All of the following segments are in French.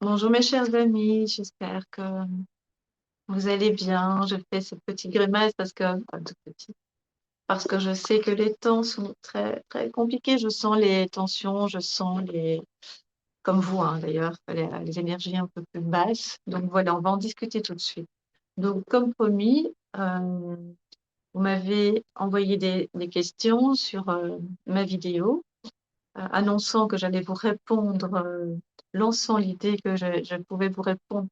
Bonjour mes chers amis, j'espère que vous allez bien. Je fais cette petite grimace parce que, tout petit, parce que je sais que les temps sont très, très compliqués. Je sens les tensions, je sens comme vous hein, d'ailleurs, les énergies un peu plus basses. Donc voilà, on va en discuter tout de suite. Donc comme promis, vous m'avez envoyé des questions sur ma vidéo, annonçant que j'allais vous répondre, lançant l'idée que je pouvais vous répondre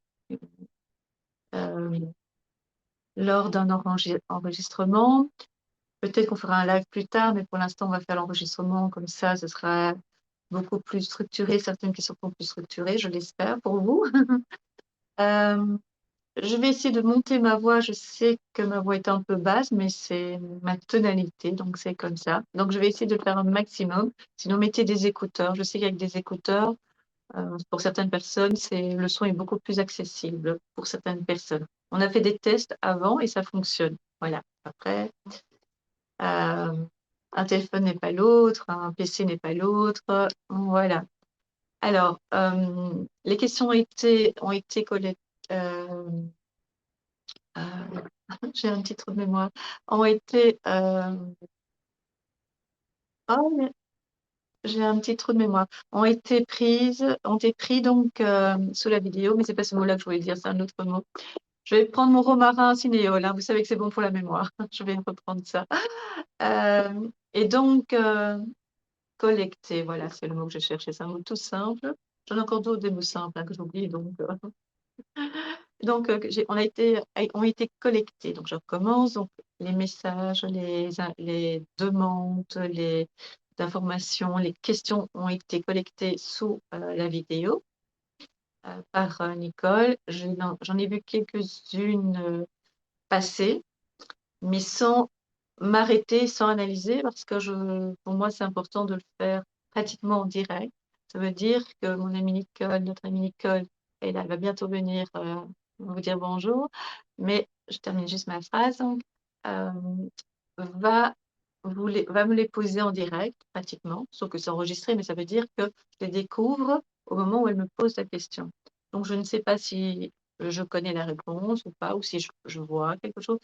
euh, lors d'un enregistrement. Peut-être qu'on fera un live plus tard, mais pour l'instant, on va faire l'enregistrement comme ça, ce sera beaucoup plus structuré, certaines questions seront plus structurées, je l'espère pour vous. Euh, je vais essayer de monter ma voix. Je sais que ma voix est un peu basse, mais c'est ma tonalité, donc c'est comme ça. Donc je vais essayer de faire un maximum. Sinon, mettez des écouteurs. Je sais qu'avec des écouteurs, pour certaines personnes, le son est beaucoup plus accessible pour certaines personnes. On a fait des tests avant et ça fonctionne. Voilà. Après, euh, un téléphone n'est pas l'autre, un PC n'est pas l'autre. Voilà. Alors, les questions ont été collectées. euh, euh, j'ai un petit trou de mémoire. Ont été. Oh, mais j'ai un petit trou de mémoire. Ont été pris donc sous la vidéo, mais c'est pas ce mot-là que je voulais dire, c'est un autre mot. Je vais prendre mon romarin cinéole, hein. Vous savez que c'est bon pour la mémoire. Je vais reprendre ça. Et donc, collecter, voilà, c'est le mot que je cherchais. C'est un mot tout simple. J'en ai encore d'autres des mots simples hein, que j'oublie. Ont été collectés. Donc, je recommence. Donc, les messages, les demandes, les informations, les questions ont été collectées sous la vidéo par Nicole. J'en ai vu quelques-unes passer, mais sans m'arrêter, sans analyser, parce que pour moi, c'est important de le faire pratiquement en direct. Ça veut dire que mon amie Nicole, notre amie Nicole, elle va bientôt venir vous dire bonjour, mais je termine juste ma phrase. Donc, euh, va, va me les poser en direct, pratiquement, sauf que c'est enregistré, mais ça veut dire que je les découvre au moment où elle me pose la question. Donc, je ne sais pas si je connais la réponse ou pas, ou si je vois quelque chose.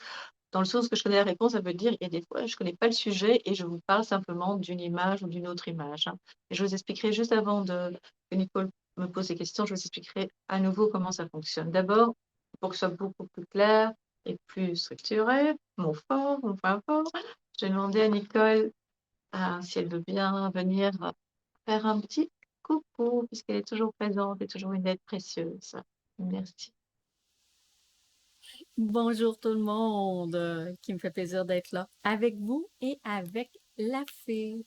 Dans le sens que je connais la réponse, ça veut dire il y a des fois, je ne connais pas le sujet et je vous parle simplement d'une image ou d'une autre image, hein. Et je vous expliquerai juste avant que Nicole me pose des questions, je vous expliquerai à nouveau comment ça fonctionne. D'abord, pour que ce soit beaucoup plus clair et plus structuré, mon fort, mon point fort, j'ai demandé à Nicole si elle veut bien venir faire un petit coucou, puisqu'elle est toujours présente et toujours une aide précieuse. Merci. Bonjour tout le monde, qui me fait plaisir d'être là avec vous et avec la fée.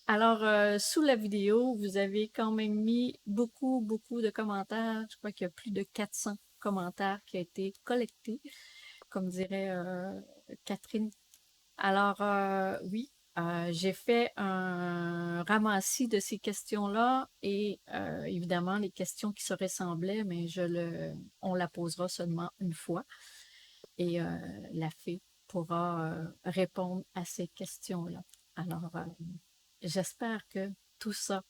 Alors, sous la vidéo, vous avez quand même mis beaucoup, beaucoup de commentaires. Je crois qu'il y a plus de 400 commentaires qui ont été collectés, comme dirait Catherine. Alors, oui, j'ai fait un ramassis de ces questions-là et évidemment les questions qui se ressemblaient, mais on la posera seulement une fois et la fée pourra répondre à ces questions-là. Alors, j'espère que tout ça,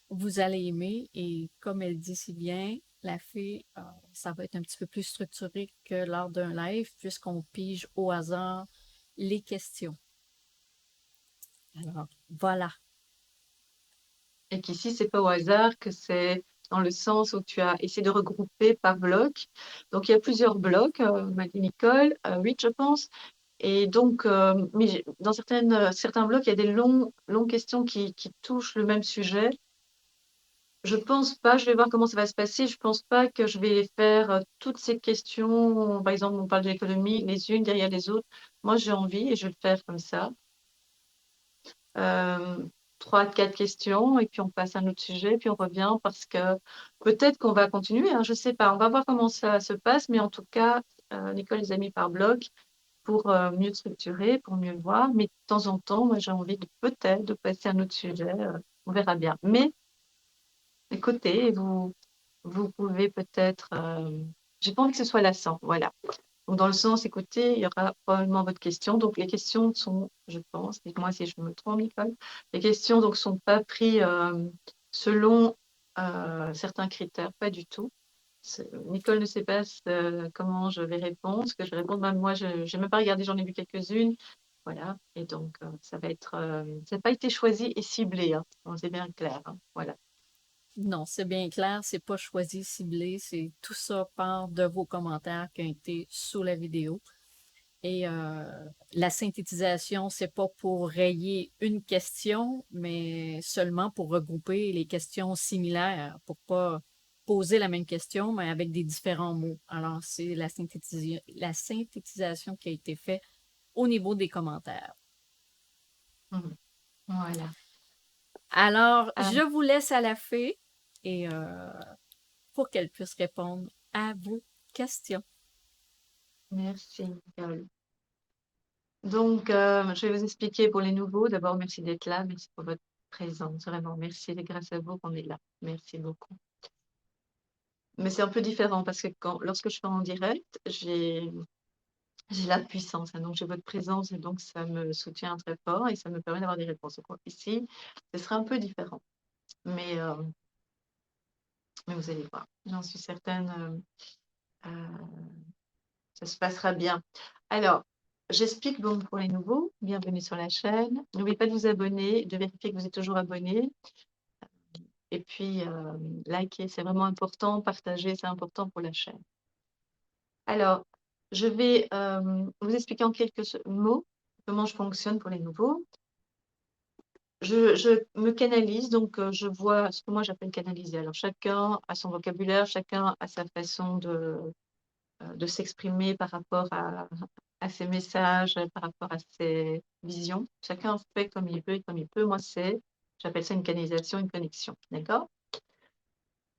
vous allez aimer et comme elle dit si bien, la fée, ça va être un petit peu plus structuré que lors d'un live puisqu'on pige au hasard les questions. Alors, voilà. Et qu'ici, c'est pas au hasard, que c'est dans le sens où tu as essayé de regrouper par bloc. Donc, il y a plusieurs blocs, m'a dit Nicole, 8, je pense. Et donc, mais dans certains blocs, il y a des longues questions qui touchent le même sujet. Je pense pas, je vais voir comment ça va se passer. Je pense pas que je vais faire toutes ces questions. Par exemple, on parle de l'économie, les unes derrière les autres. Moi, j'ai envie et je vais le faire comme ça. euh, 3, 4 questions et puis on passe à un autre sujet, puis on revient parce que peut-être qu'on va continuer, hein, je sais pas. On va voir comment ça se passe, mais en tout cas, l'école les a mis par bloc pour mieux structurer, pour mieux voir. Mais de temps en temps, moi, j'ai envie de peut-être de passer à un autre sujet. On verra bien. Mais écoutez, vous pouvez peut-être. J'ai pas envie que ce soit lassant. Voilà. Donc, dans le sens, écoutez, il y aura probablement votre question. Donc, les questions sont, je pense, dites-moi si je me trompe, Nicole, les questions donc sont pas prises selon certains critères, pas du tout. Nicole ne sait pas comment je vais répondre, ce que je vais répondre. Même moi, je n'ai même pas regardé, j'en ai vu quelques-unes. Voilà. Et donc, ça va être, ça n'a pas été choisi et ciblé, hein. On c'est bien clair, hein. Voilà. Non, c'est bien clair, c'est pas choisi, ciblé, c'est tout ça part de vos commentaires qui ont été sous la vidéo. Et la synthétisation, c'est pas pour rayer une question, mais seulement pour regrouper les questions similaires, pour pas poser la même question, mais avec des différents mots. Alors, c'est la synthétisation qui a été faite au niveau des commentaires. Mhm. Voilà. Alors, Euh, je vous laisse à la fée et pour qu'elle puisse répondre à vos questions. merci, Nicole. Donc, je vais vous expliquer pour les nouveaux. D'abord, merci d'être là. Merci pour votre présence. Vraiment, merci. C'est grâce à vous qu'on est là. Merci beaucoup. Mais c'est un peu différent parce que lorsque je fais en direct, j'ai la puissance, hein. Donc, j'ai votre présence et donc ça me soutient très fort et ça me permet d'avoir des réponses. Donc, ici, ce sera un peu différent. Mais, euh, mais vous allez voir. J'en suis certaine. Ça se passera bien. Alors, j'explique donc pour les nouveaux. Bienvenue sur la chaîne. N'oubliez pas de vous abonner, de vérifier que vous êtes toujours abonné. Et puis, liker, c'est vraiment important. Partager, c'est important pour la chaîne. Alors, je vais vous expliquer en quelques mots comment je fonctionne pour les nouveaux. Je me canalise, donc je vois ce que moi j'appelle canaliser. Alors, chacun a son vocabulaire, chacun a sa façon de s'exprimer par rapport à ses messages, par rapport à ses visions. Chacun fait comme il veut et comme il peut. Moi, j'appelle ça une canalisation, une connexion. D'accord?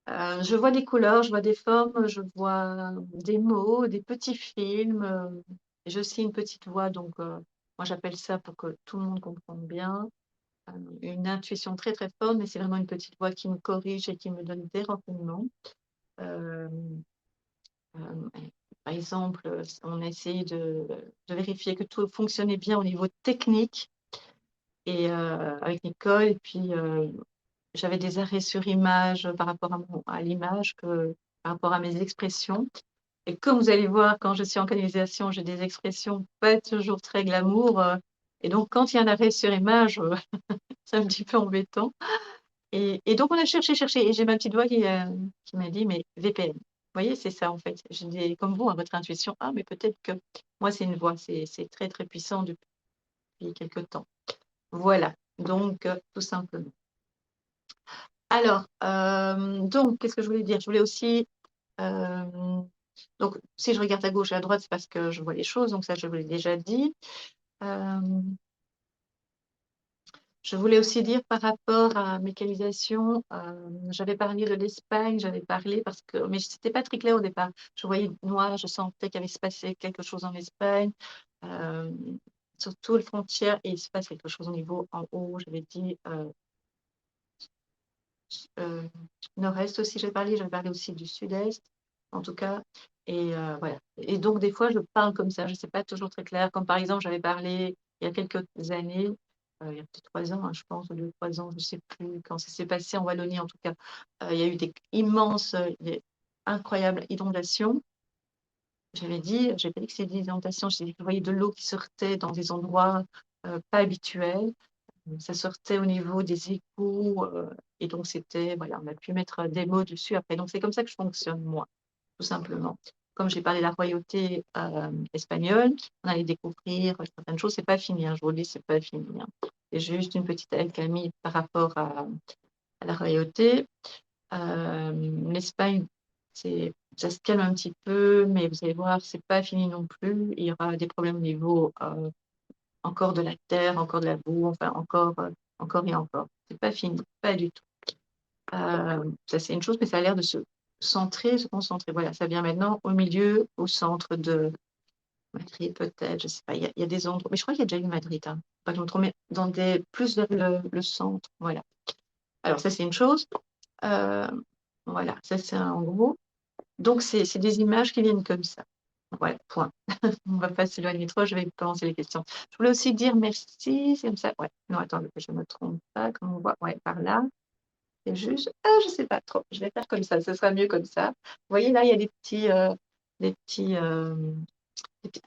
Je vois des couleurs, je vois des formes, je vois des mots, des petits films. J'ai aussi une petite voix, donc moi j'appelle ça pour que tout le monde comprenne bien. Une intuition très très forte, mais c'est vraiment une petite voix qui me corrige et qui me donne des renseignements. Euh, euh, Par exemple, on a essayé de vérifier que tout fonctionnait bien au niveau technique et avec Nicole. Et puis, j'avais des arrêts sur image par rapport à l'image, par rapport à mes expressions. Et comme vous allez voir, quand je suis en canalisation, j'ai des expressions pas toujours très glamour. Et donc, quand il y a un arrêt sur image, c'est un petit peu embêtant. Et donc, on a cherché, cherché. Et j'ai ma petite voix qui m'a dit, mais VPN. Vous voyez, c'est ça en fait. Je dis, comme vous, à votre intuition, ah, mais peut-être que moi, c'est une voix. C'est très, très puissant depuis quelques temps. Voilà. Donc, tout simplement. Alors, donc, qu'est-ce que je voulais dire? Je voulais aussi. euh, donc, si je regarde à gauche et à droite, c'est parce que je vois les choses. Donc, ça, je vous l'ai déjà dit. Euh, Je voulais aussi dire par rapport à mécanisation, j'avais parlé de l'Espagne, j'avais parlé parce que, mais c'était pas très clair au départ. Je voyais noir, je sentais qu'il allait se passer quelque chose en Espagne, euh, surtout les frontières, et il se passe quelque chose au niveau en haut. J'avais dit euh, nord-est aussi, j'avais parlé aussi du sud-est, en tout cas. Et voilà. Et donc, des fois, je parle comme ça, je ne sais pas toujours très clair. Comme par exemple, j'avais parlé il y a quelques années, il y a peut-être 3 ans, hein, je pense, ou 2, 3 ans, je ne sais plus quand ça s'est passé en Wallonie, en tout cas. Il y a eu des incroyables inondations. J'ai pas dit que c'était des inondations, j'ai dit que je voyais de l'eau qui sortait dans des endroits pas habituels. Ça sortait au niveau des égouts. Et donc, voilà, on a pu mettre des mots dessus après. Donc, c'est comme ça que je fonctionne, moi, tout simplement. Comme j'ai parlé de la royauté espagnole, on allait découvrir certaines choses. C'est pas fini, hein, je vous le dis, c'est pas fini, hein. C'est juste une petite alchimie par rapport à la royauté. L'Espagne, ça se calme un petit peu, mais vous allez voir, c'est pas fini non plus. Il y aura des problèmes au niveau encore de la terre, encore de la boue, enfin encore et encore. C'est pas fini, pas du tout. Ça c'est une chose, mais ça a l'air de se centrer, se concentrer. Voilà, ça vient maintenant au milieu, au centre de Madrid peut-être, je sais pas. Il y a des endroits, mais je crois qu'il y a déjà eu Madrid, hein. Pas que je me trompe, mais plus vers le centre. Voilà. Alors ça c'est une chose. Euh, voilà, ça c'est en gros. Donc c'est des images qui viennent comme ça. Voilà, point. On va pas s'éloigner trop, je vais commencer les questions. Je voulais aussi dire merci, c'est comme ça. Ouais, non, attends, je ne me trompe pas, comme on voit, ouais, par là. Et juste, ah, je sais pas trop, je vais faire comme ça, ce sera mieux comme ça. Vous voyez, là, il y a des petits, un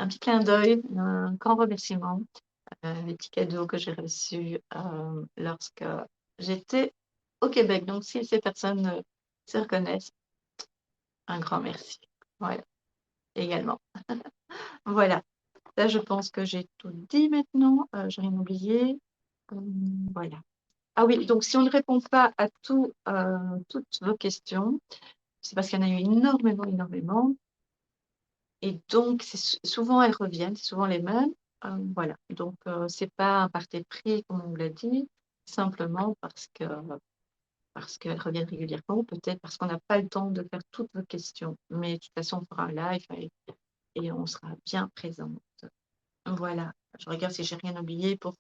petit clin d'œil, un grand remerciement, des petits cadeaux que j'ai reçus lorsque j'étais au Québec. Donc, si ces personnes se reconnaissent, un grand merci. Voilà, également. Voilà, là, je pense que j'ai tout dit maintenant. J'ai rien oublié. Voilà. Ah oui, donc si on ne répond pas à toutes vos questions, c'est parce qu'il y en a eu énormément, énormément. Et donc, souvent, elles reviennent, c'est souvent les mêmes. Voilà. Donc, c'est pas un parti pris, comme on vous l'a dit, simplement parce qu'elles reviennent régulièrement, ou peut-être parce qu'on n'a pas le temps de faire toutes vos questions. Mais de toute façon, on fera un live et on sera bien présente. Voilà. Je regarde si j'ai rien oublié pour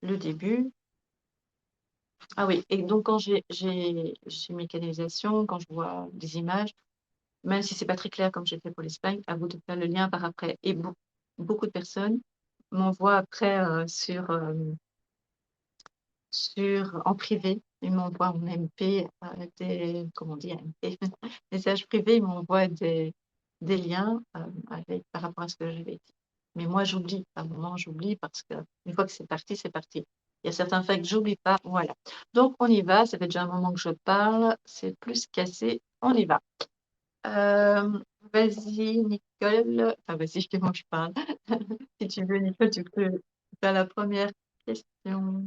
le début. Ah oui, et donc quand j'ai mes canalisations, quand je vois des images, même si c'est pas très clair comme j'ai fait pour l'Espagne, à vous de faire le lien par après. Et beaucoup de personnes m'envoient après en privé, ils m'envoient en MP, comment on dit, MP, messages privés, ils m'envoient des liens par rapport à ce que j'avais dit. Mais moi, j'oublie, par moment, j'oublie parce que une fois que c'est parti, c'est parti. Il y a certains faits que j'oublie pas, voilà. Donc, on y va, ça fait déjà un moment que je parle, c'est plus cassé, on y va. Euh, Vas-y, Nicole. Enfin, vas-y, c'est moi je parle. Si tu veux, Nicole, tu peux faire la première question.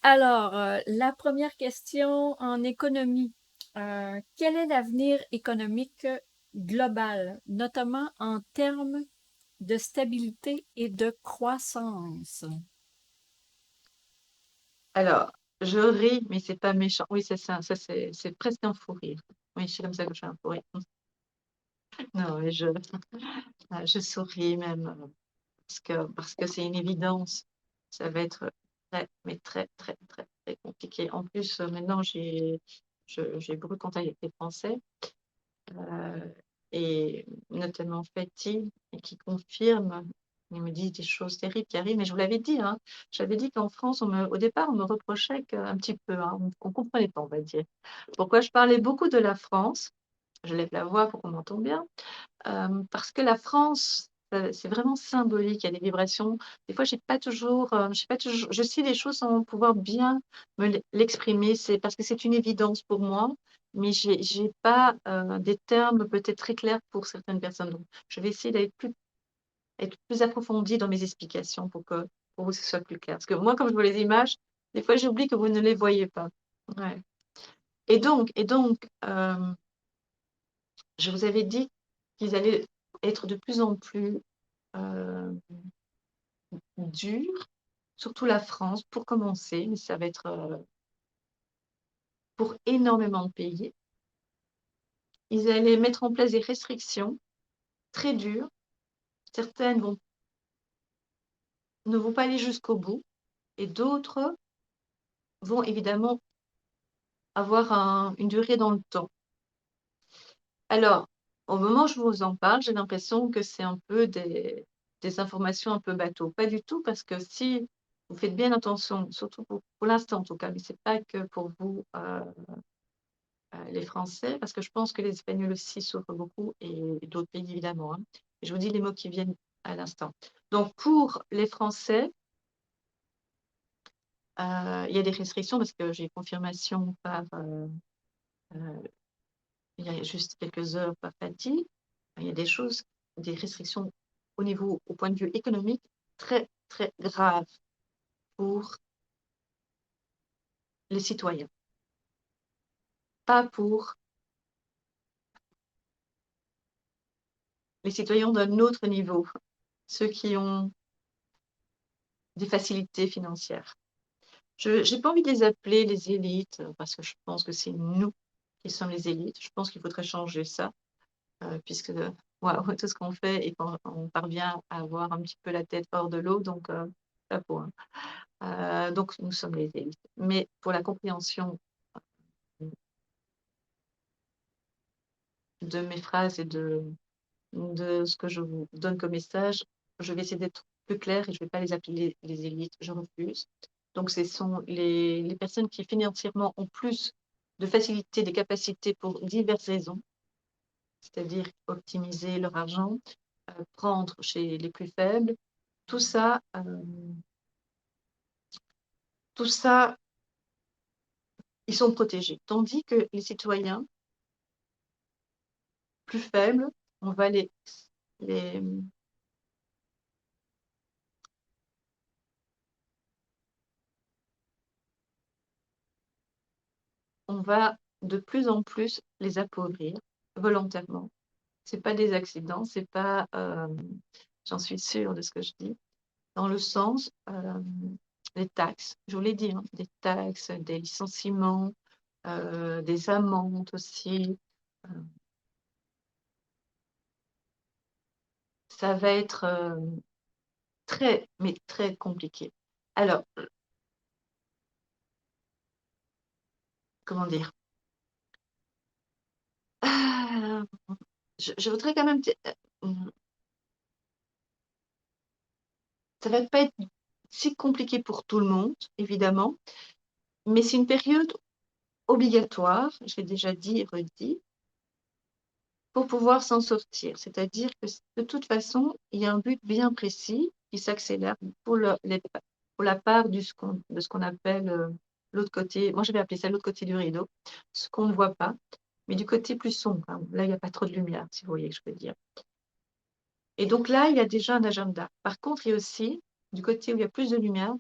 Alors, la première question en économie. Quel est l'avenir économique global, notamment en termes de stabilité et de croissance? Alors, je ris, mais c'est pas méchant. Oui, c'est ça. Ça, c'est presque un fou rire. Oui, c'est comme ça que je fais un fou rire. Non, mais je souris même parce que c'est une évidence. Ça va être très, mais très, très, très, très compliqué. En plus, maintenant, j'ai beaucoup de contacts avec les Français. euh, et notamment Fatih, et qui confirme, il me dit des choses terribles qui arrivent, mais je vous l'avais dit, hein, j'avais dit qu'en France, au départ, on me reprochait un petit peu, hein, on ne comprenait pas, on va dire. Pourquoi je parlais beaucoup de la France? Je lève la voix pour qu'on m'entende bien. Parce que la France, c'est vraiment symbolique, il y a des vibrations. Des fois, je sais pas toujours, je sais les choses sans pouvoir bien l'exprimer. C'est parce que c'est une évidence pour moi, mais j'ai pas des termes peut-être très clairs pour certaines personnes. Donc, je vais essayer être plus approfondie dans mes explications pour vous que ce soit plus clair. Parce que moi, comme je vois les images, des fois, j'oublie que vous ne les voyez pas. Ouais. Et donc, je vous avais dit qu'ils allaient être de plus en plus euh, durs, surtout la France, pour commencer, mais ça va être pour énormément de pays. Ils allaient mettre en place des restrictions très dures. Certaines ne vont pas aller jusqu'au bout et d'autres vont évidemment avoir une durée dans le temps. Alors, au moment où je vous en parle, j'ai l'impression que c'est un peu des informations un peu bateau. Pas du tout, parce que si vous faites bien attention, surtout pour l'instant en tout cas, mais ce n'est pas que pour vous, les Français, parce que je pense que les Espagnols aussi souffrent beaucoup et d'autres pays évidemment, hein. Je vous dis les mots qui viennent à l'instant. Donc, pour les Français, il y a des restrictions parce que j'ai confirmation euh, il y a juste quelques heures par Fatih. Il y a des choses, des restrictions au point de vue économique, très, très graves pour les citoyens. Pas pour les citoyens d'un autre niveau, ceux qui ont des facilités financières. Je n'ai pas envie de les appeler les élites, parce que je pense que c'est nous qui sommes les élites. Je pense qu'il faudrait changer ça, puisque wow, tout ce qu'on fait et qu'on parvient à avoir un petit peu la tête hors de l'eau, donc chapeau, hein. Donc, nous sommes les élites. Mais pour la compréhension de mes phrases et de ce que je vous donne comme message, je vais essayer d'être plus claire et je ne vais pas les appeler les élites. Je refuse. Donc, ce sont les personnes qui financièrement ont plus de facilité, des capacités pour diverses raisons, c'est-à-dire optimiser leur argent, prendre chez les plus faibles. Tout ça, ils sont protégés. Tandis que les citoyens plus faibles, on va les on va de plus en plus les appauvrir volontairement. C'est pas des accidents, c'est pas, j'en suis sûre de ce que je dis, dans le sens, des taxes, je vous l'ai dit, hein, des taxes, des licenciements, des amendes aussi. Ça va être très, mais très compliqué. Alors, comment dire? Ah, je voudrais quand même ça va pas être si compliqué pour tout le monde, évidemment, mais c'est une période obligatoire, je l'ai déjà dit et redit, pour pouvoir s'en sortir. C'est-à-dire que de toute façon, il y a un but bien précis qui s'accélère pour pour la part de ce qu'on appelle l'autre côté, moi je vais appeler ça l'autre côté du rideau, ce qu'on ne voit pas, mais du côté plus sombre, hein. Là, il n'y a pas trop de lumière, si vous voyez ce que je veux dire. Et donc là, il y a déjà un agenda. Par contre, il y a aussi, du côté où il y a plus de lumière,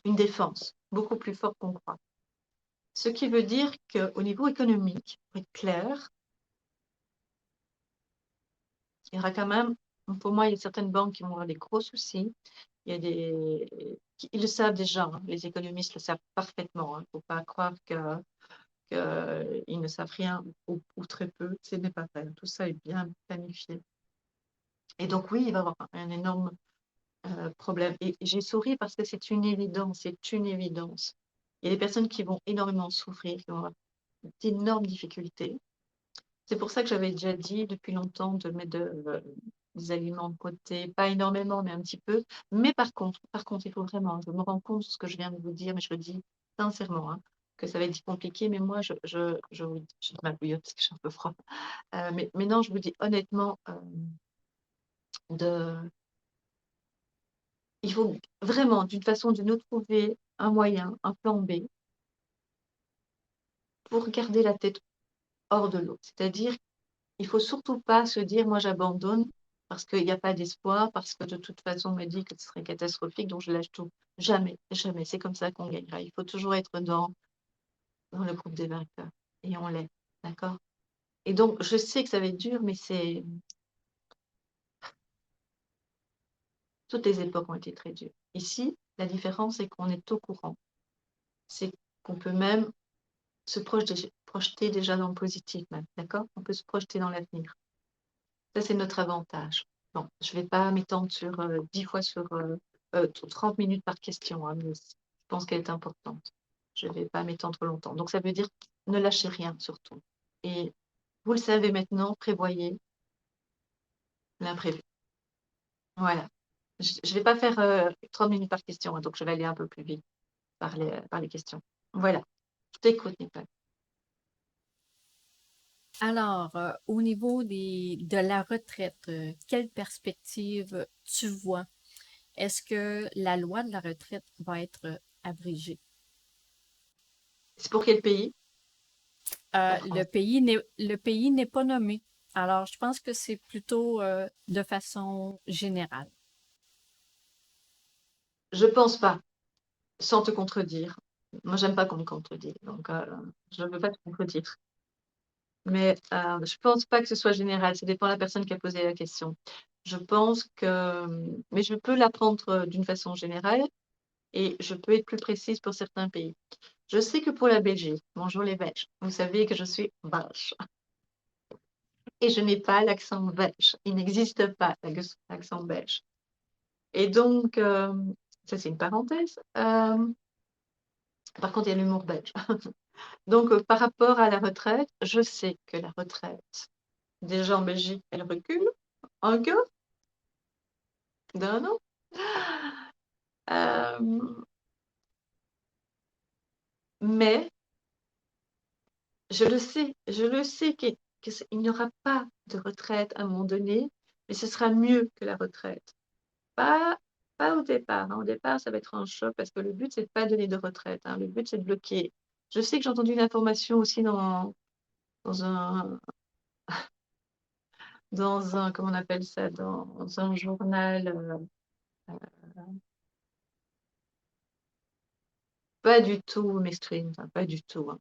une défense beaucoup plus forte qu'on croit. Ce qui veut dire qu'au niveau économique, pour être clair, il y aura quand même, pour moi, il y a certaines banques qui vont avoir des gros soucis. Il y a ils le savent déjà, hein, les économistes le savent parfaitement. Il ne faut pas croire qu'ils ne savent rien ou très peu. Ce n'est pas vrai. Tout ça est bien planifié. Et donc, oui, il va y avoir un énorme problème. Et j'ai souri parce que c'est une évidence, c'est une évidence. Il y a des personnes qui vont énormément souffrir, qui vont avoir d'énormes difficultés. C'est pour ça que j'avais déjà dit depuis longtemps de mettre des aliments de côté, pas énormément, mais un petit peu. Mais par contre, il faut vraiment, je me rends compte de ce que je viens de vous dire, mais je le dis sincèrement, hein, que ça va être compliqué, mais moi, je vous dis, je ma bouillotte parce que j'ai un peu froid. Mais non, je vous dis honnêtement, de, il faut vraiment, d'une façon ou d'une autre, trouver un moyen, un plan B pour garder la tête hors de l'eau. C'est-à-dire il faut surtout pas se dire, moi j'abandonne parce qu'il n'y a pas d'espoir, parce que de toute façon on me dit que ce serait catastrophique, donc je lâche tout. Jamais, jamais. C'est comme ça qu'on gagnera. Il faut toujours être dans le groupe des vainqueurs. Et on l'est. D'accord? Et donc, je sais que ça va être dur, mais toutes les époques ont été très dures. Ici, la différence, c'est qu'on est au courant. C'est qu'on peut même se projeter déjà dans le positif, même. D'accord? On peut se projeter dans l'avenir. Ça, c'est notre avantage. Bon, je ne vais pas m'étendre sur 10 fois sur 30 minutes par question, hein, mais je pense qu'elle est importante. Je ne vais pas m'étendre longtemps. Donc, ça veut dire ne lâchez rien surtout. Et vous le savez maintenant, prévoyez l'imprévu. Voilà. Je ne vais pas faire 30 minutes par question, hein, donc je vais aller un peu plus vite par les questions. Voilà. Je t'écoute, Nicole. Alors, au niveau de la retraite, quelle perspective tu vois? Est-ce que la loi de la retraite va être abrégée? C'est pour quel pays? La France. Le pays n'est pas nommé. Alors, je pense que c'est plutôt de façon générale. Je ne pense pas, sans te contredire. Moi, j'aime pas qu'on me contredise, donc je ne veux pas te contredire. Mais je ne pense pas que ce soit général, ça dépend de la personne qui a posé la question. Je pense que, mais je peux l'apprendre d'une façon générale et je peux être plus précise pour certains pays. Je sais que pour la Belgique, bonjour les Belges, vous savez que je suis belge et je n'ai pas l'accent belge. Il n'existe pas l'accent belge. Et donc, ça c'est une parenthèse. Par contre, il y a l'humour belge. Donc, par rapport à la retraite, je sais que la retraite, déjà en Belgique, elle recule encore d'un an. Mais je le sais qu'il n'y aura pas de retraite à un moment donné, mais ce sera mieux que la retraite. Pas, pas au départ, hein. Au départ, ça va être un choc parce que le but, c'est de pas donner de retraite, hein. Le but, c'est de bloquer. Je sais que j'ai entendu une information aussi dans un, comment on appelle ça, dans un journal, pas du tout mainstream, enfin, pas du tout, hein.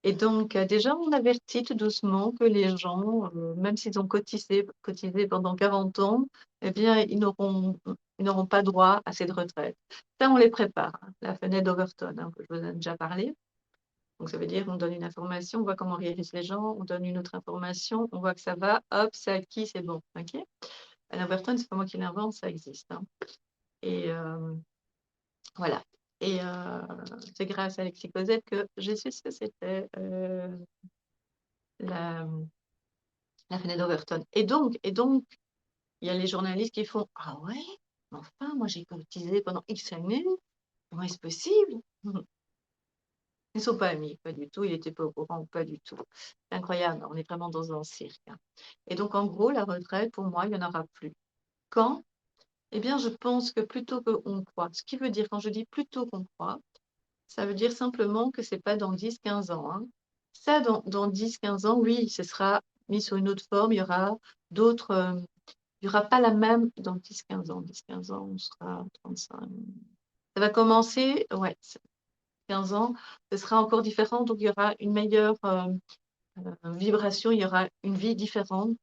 Et donc, déjà, on avertit tout doucement que les gens, même s'ils ont cotisé pendant 40 ans, eh bien, ils n'auront pas droit à cette retraite. Ça, on les prépare, hein. La fenêtre d'Overton, hein, que je vous en ai déjà parlé. Donc, ça veut dire qu'on donne une information, on voit comment réagissent les gens, on donne une autre information, on voit que ça va, hop, c'est acquis, c'est bon. OK? À Overton, c'est pas moi qui l'invente, ça existe, hein. Et voilà. Et c'est grâce à Alexis Cosette que j'ai su ce que c'était la, la fenêtre d'Overton. Et donc, il y a les journalistes qui font ah ouais, mais enfin, moi j'ai cotisé pendant X années, comment est-ce possible? Ils ne sont pas amis, pas du tout, il n'était pas au courant, pas du tout. C'est incroyable, on est vraiment dans un cirque, hein. Et donc, en gros, la retraite, pour moi, il n'y en aura plus. Quand? Eh bien, je pense que plutôt qu'on croit, ce qui veut dire, quand je dis plutôt qu'on croit, ça veut dire simplement que c'est pas dans 10, 15 ans, hein. Ça, dans 10, 15 ans, oui, ce sera mis sur une autre forme, il y aura d'autres. Il n'y aura pas la même dans 10, 15 ans. 10, 15 ans, on sera 35. Ça va commencer, ouais, 15 ans, ce sera encore différent, donc il y aura une meilleure vibration, il y aura une vie différente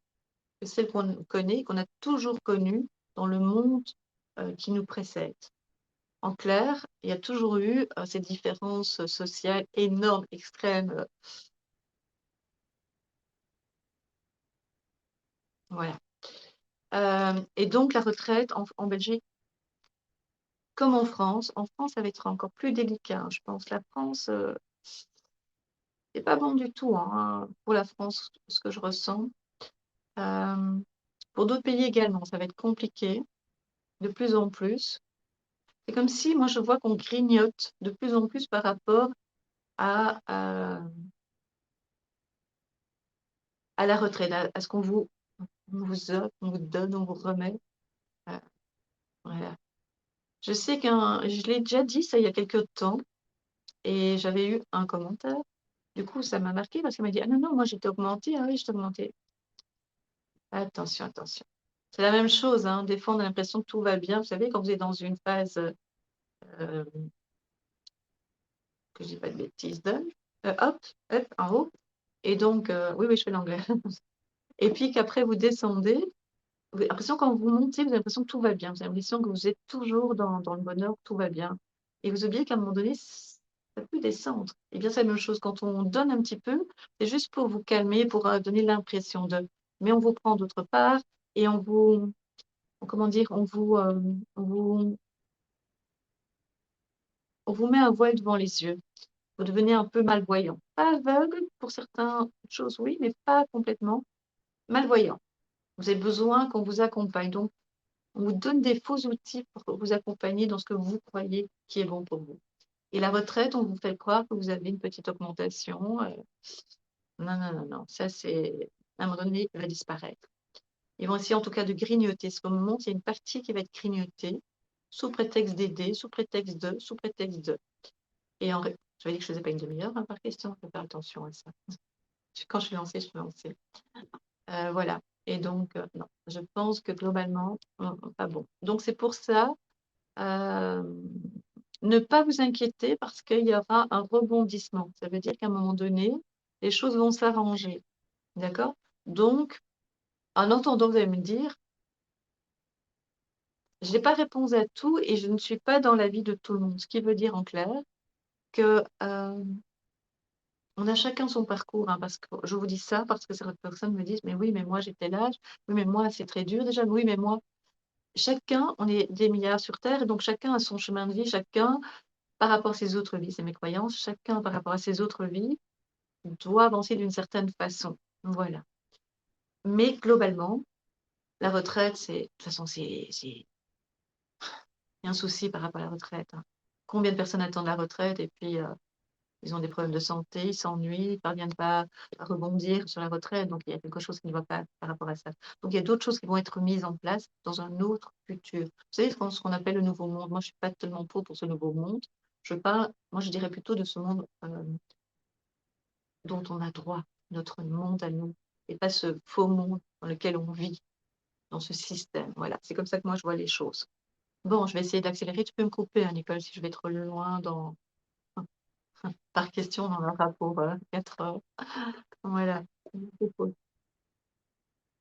que celle qu'on connaît, qu'on a toujours connue dans le monde qui nous précède. En clair, il y a toujours eu ces différences sociales énormes, extrêmes. Voilà. Et donc, la retraite en Belgique, comme en France, ça va être encore plus délicat, hein, je pense. La France, c'est pas bon du tout, hein, pour la France, ce que je ressens. Euh, pour d'autres pays également, ça va être compliqué, de plus en plus. C'est comme si, moi, je vois qu'on grignote de plus en plus par rapport à la retraite, à ce on vous offre, on vous donne, on vous remet. Euh, voilà. Je sais je l'ai déjà dit ça il y a quelques temps, et j'avais eu un commentaire. Du coup, ça m'a marqué parce qu'elle m'a dit, ah non, non, moi j'étais augmentée, ah oui, j'étais augmentée. Attention, attention. C'est la même chose, hein. Des fois, on a l'impression que tout va bien. Vous savez, quand vous êtes dans une phase, euh, que je dis pas de bêtises, hop, hop, en haut. Et donc, oui, oui, je fais l'anglais. Et puis qu'après, vous descendez. Vous avez l'impression, quand vous montez, vous avez l'impression que tout va bien. Vous avez l'impression que vous êtes toujours dans le bonheur, que tout va bien. Et vous oubliez qu'à un moment donné, ça peut descendre. Et bien, c'est la même chose. Quand on donne un petit peu, c'est juste pour vous calmer, pour donner l'impression de. Mais on vous prend d'autre part et comment dire, on vous met un voile devant les yeux. Vous devenez un peu malvoyant. Pas aveugle pour certaines choses, oui, mais pas complètement malvoyant. Vous avez besoin qu'on vous accompagne. Donc, on vous donne des faux outils pour vous accompagner dans ce que vous croyez qui est bon pour vous. Et la retraite, on vous fait croire que vous avez une petite augmentation. Non, non, non, non. Ça, c'est, à un moment donné, il va disparaître. Ils vont essayer en tout cas de grignoter. Ce moment, il y a une partie qui va être grignotée sous prétexte d'aider, sous prétexte de. Et je vais dire que je ne faisais pas une demi-heure, hein, par question, il faut faire attention à ça. Quand je suis lancée, je suis lancée. Voilà. Et donc, non, je pense que globalement, pas bon. Donc, c'est pour ça, euh, ne pas vous inquiéter parce qu'il y aura un rebondissement. Ça veut dire qu'à un moment donné, les choses vont s'arranger. D'accord? Donc, en entendant, vous allez me dire, je n'ai pas réponse à tout et je ne suis pas dans la vie de tout le monde. Ce qui veut dire en clair que on a chacun son parcours, hein, parce que je vous dis ça parce que certaines personnes me disent, mais oui, mais moi j'ai tel âge, oui, mais moi c'est très dur déjà, oui, mais moi, chacun, on est des milliards sur Terre, et donc chacun a son chemin de vie, chacun par rapport à ses autres vies, c'est mes croyances, chacun par rapport à ses autres vies doit avancer d'une certaine façon. Voilà. Mais globalement, la retraite, de toute façon, y a un souci par rapport à la retraite, hein. Combien de personnes attendent la retraite et puis ils ont des problèmes de santé, ils s'ennuient, ils ne parviennent pas à rebondir sur la retraite, donc il y a quelque chose qui ne va pas par rapport à ça. Donc il y a d'autres choses qui vont être mises en place dans un autre futur. Vous savez, ce qu'on appelle le nouveau monde. Moi, je ne suis pas tellement pour ce nouveau monde. Moi, je dirais plutôt de ce monde dont on a droit, notre monde à nous, et pas ce faux monde dans lequel on vit, dans ce système. Voilà, c'est comme ça que moi je vois les choses. Bon, je vais essayer d'accélérer. Tu peux me couper, hein, Nicole, si je vais trop loin par question, on en aura pour 4 heures. Voilà.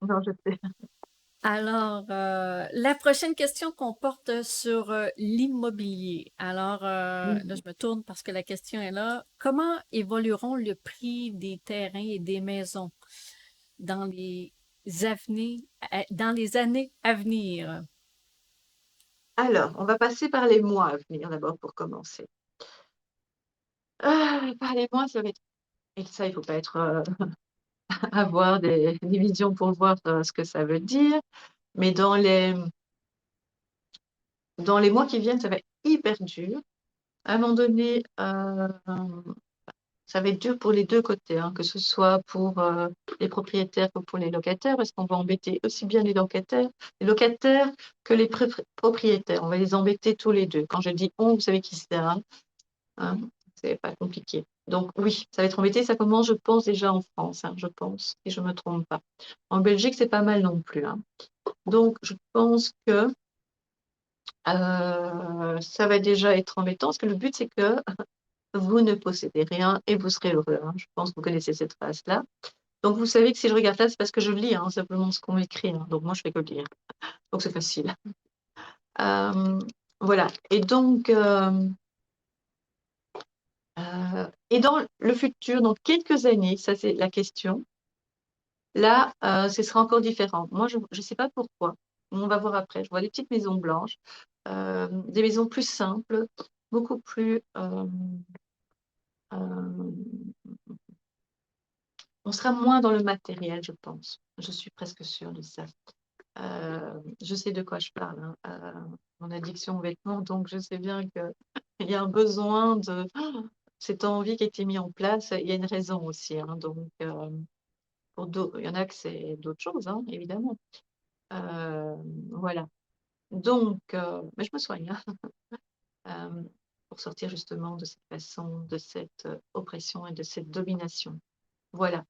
Non, je sais. Alors, la prochaine question comporte sur l'immobilier. Alors, là, je me tourne parce que la question est là. Comment évolueront le prix des terrains et des maisons dans dans les années à venir? Alors, on va passer par les mois à venir d'abord pour commencer. Par les mois, ça va être et ça, il ne faut pas être, avoir des visions pour voir, ce que ça veut dire, mais dans les mois qui viennent, ça va être hyper dur. À un moment donné, ça va être dur pour les 2 côtés, hein, que ce soit pour, les propriétaires que pour les locataires, parce qu'on va embêter aussi bien les locataires que les propriétaires. On va les embêter tous les 2. Quand je dis «on», vous savez qui c'est, hein? C'est pas compliqué. Donc oui, ça va être embêté. Ça commence, je pense, déjà en France, hein, je pense, si je me trompe pas. En Belgique, c'est pas mal non plus, hein. Donc je pense que, ça va déjà être embêtant parce que le but, c'est que vous ne possédez rien et vous serez heureux, hein. Je pense que vous connaissez cette phrase-là. Donc vous savez que si je regarde là, c'est parce que je lis, hein, simplement ce qu'on m'écrit, hein. Donc moi, je fais que lire. Donc c'est facile. Voilà. Et dans le futur, dans quelques années, ça c'est la question, là, ce sera encore différent. Moi, je ne sais pas pourquoi. On va voir après. Je vois des petites maisons blanches, des maisons plus simples, beaucoup plus. On sera moins dans le matériel, je pense. Je suis presque sûre de ça. Je sais de quoi je parle, hein. Mon addiction aux vêtements, donc je sais bien qu'il y a un besoin de cette envie qui a été mise en place. Il y a une raison aussi, hein, donc pour d'autres, il y en a que c'est d'autres choses, hein, évidemment. Euh, voilà. Donc, mais je me soigne, hein, pour sortir justement de cette façon, de cette oppression et de cette domination. Voilà.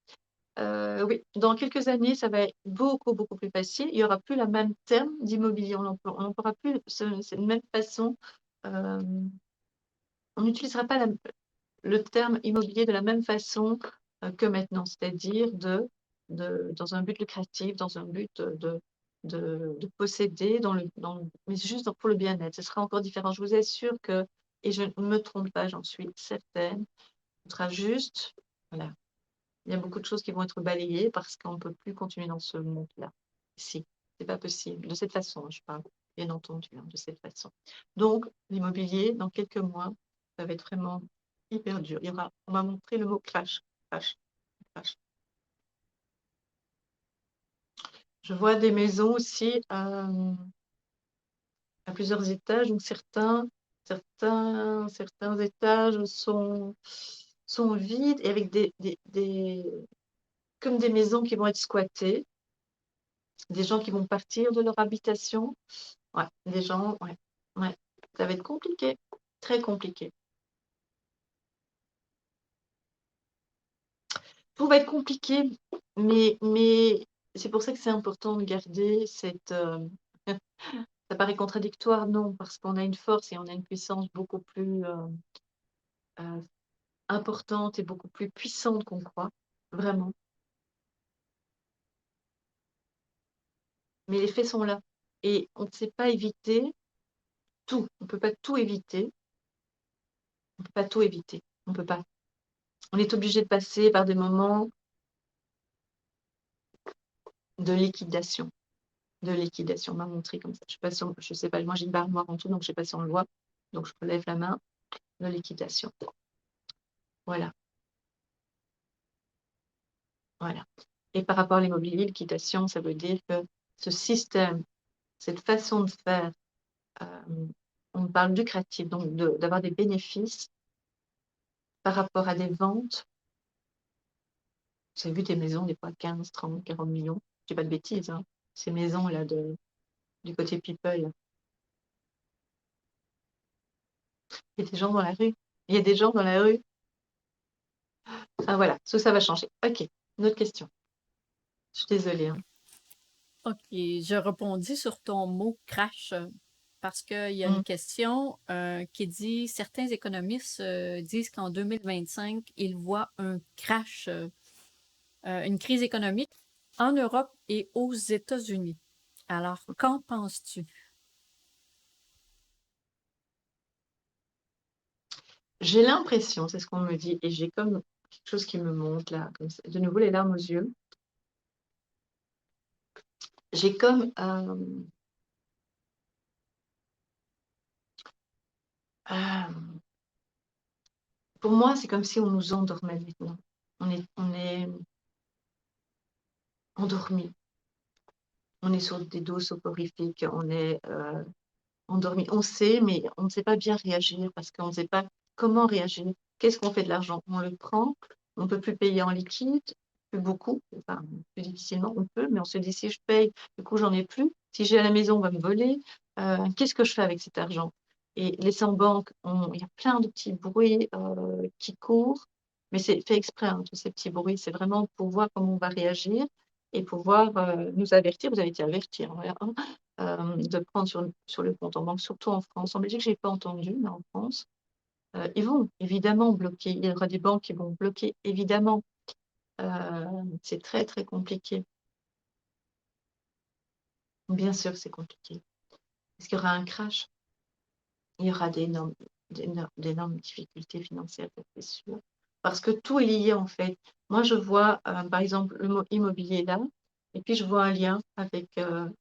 Oui, dans quelques années, ça va être beaucoup, beaucoup plus facile. Il n'y aura plus la même terme d'immobilier. On n'emploiera plus cette même façon. euh, on n'utilisera pas le terme immobilier de la même façon que maintenant, c'est-à-dire dans un but lucratif, dans un but de posséder, mais juste pour le bien-être. Ce sera encore différent. Je vous assure que, et je ne me trompe pas, j'en suis certaine, ce sera juste, voilà, il y a beaucoup de choses qui vont être balayées parce qu'on ne peut plus continuer dans ce monde-là. Si, c'est pas possible. De cette façon, hein, je parle, bien entendu, hein, de cette façon. Donc, l'immobilier, dans quelques mois, ça va être vraiment hyper dur. On m'a montré le mot crash, crash, crash. Je vois des maisons aussi à plusieurs étages, donc certains étages sont vides et avec comme des maisons qui vont être squattées, des gens qui vont partir de leur habitation. Ouais, des gens, ouais, ouais. Ça va être compliqué, très compliqué. Tout va être compliqué, mais c'est pour ça que c'est important de garder ça paraît contradictoire, non, parce qu'on a une force et on a une puissance beaucoup plus euh, importante et beaucoup plus puissante qu'on croit, vraiment. Mais les faits sont là. Et on ne sait pas éviter tout. On ne peut pas tout éviter. On ne peut pas tout éviter. On ne peut pas. On est obligé de passer par des moments de liquidation. On m'a montré comme ça. Je sais pas je sais pas, moi j'ai une barre noire en tout, donc je ne sais pas si on le voit. Donc je relève la main de liquidation. Voilà, voilà. Et par rapport à l'immobilier, liquidation, ça veut dire que ce système, cette façon de faire, on parle lucratif, donc d'avoir des bénéfices par rapport à des ventes. J'ai vu des maisons, des fois 15, 30, 40 millions. Je dis pas de bêtises, hein. Ces maisons-là du côté People. Il y a des gens dans la rue. Il y a des gens dans la rue. Ah voilà, ça va changer. Ok, une autre question. Je suis désolée, hein. OK, je rebondis sur ton mot crash parce qu'il y a une Mm. question qui dit certains économistes disent qu'en 2025, ils voient un crash, une crise économique en Europe et aux États-Unis. Alors, qu'en penses-tu? J'ai l'impression, c'est ce qu'on me dit, et j'ai comme quelque chose qui me monte là, comme ça, de nouveau les larmes aux yeux. J'ai comme euh, pour moi, c'est comme si on nous endormait maintenant. On est endormi. On est sur des doses soporifiques. On est endormi. On sait, mais on ne sait pas bien réagir parce qu'on ne sait pas comment réagir. Qu'est-ce qu'on fait de l'argent? On le prend. On ne peut plus payer en liquide, plus beaucoup. Enfin, plus difficilement, on peut, mais on se dit si je paye, du coup, j'en ai plus. Si j'ai à la maison, on va me voler. Qu'est-ce que je fais avec cet argent? Et les 100 banques, il y a plein de petits bruits qui courent, mais c'est fait exprès, hein, tous ces petits bruits. C'est vraiment pour voir comment on va réagir et pouvoir nous avertir. Vous avez été avertis, hein, voilà, hein, de prendre sur le compte en banque, surtout en France. En Belgique, je n'ai pas entendu, mais en France, ils vont évidemment bloquer. Il y aura des banques qui vont bloquer, évidemment. C'est très, très compliqué. Bien sûr, c'est compliqué. Est-ce qu'il y aura un crash? Il y aura d'énormes difficultés financières, c'est sûr. Parce que tout est lié, en fait. Moi, je vois, par exemple, le mot immobilier là, et puis je vois un lien avec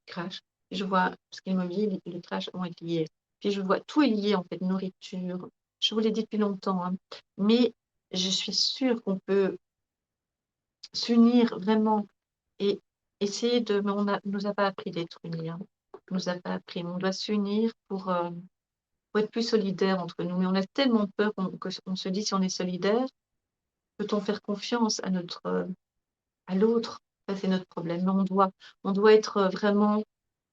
crash. Je vois, parce que l'immobilier et le crash vont être liés. Puis je vois, tout est lié, en fait, nourriture. Je vous l'ai dit depuis longtemps, hein. Mais je suis sûre qu'on peut s'unir vraiment et essayer de. Mais nous a pas appris d'être unis, hein. On nous a pas appris. Mais on doit s'unir pour être plus solidaires entre nous. Mais on a tellement peur qu'on se dit si on est solidaire, peut-on faire confiance à l'autre? Ça, c'est notre problème. Mais on doit être vraiment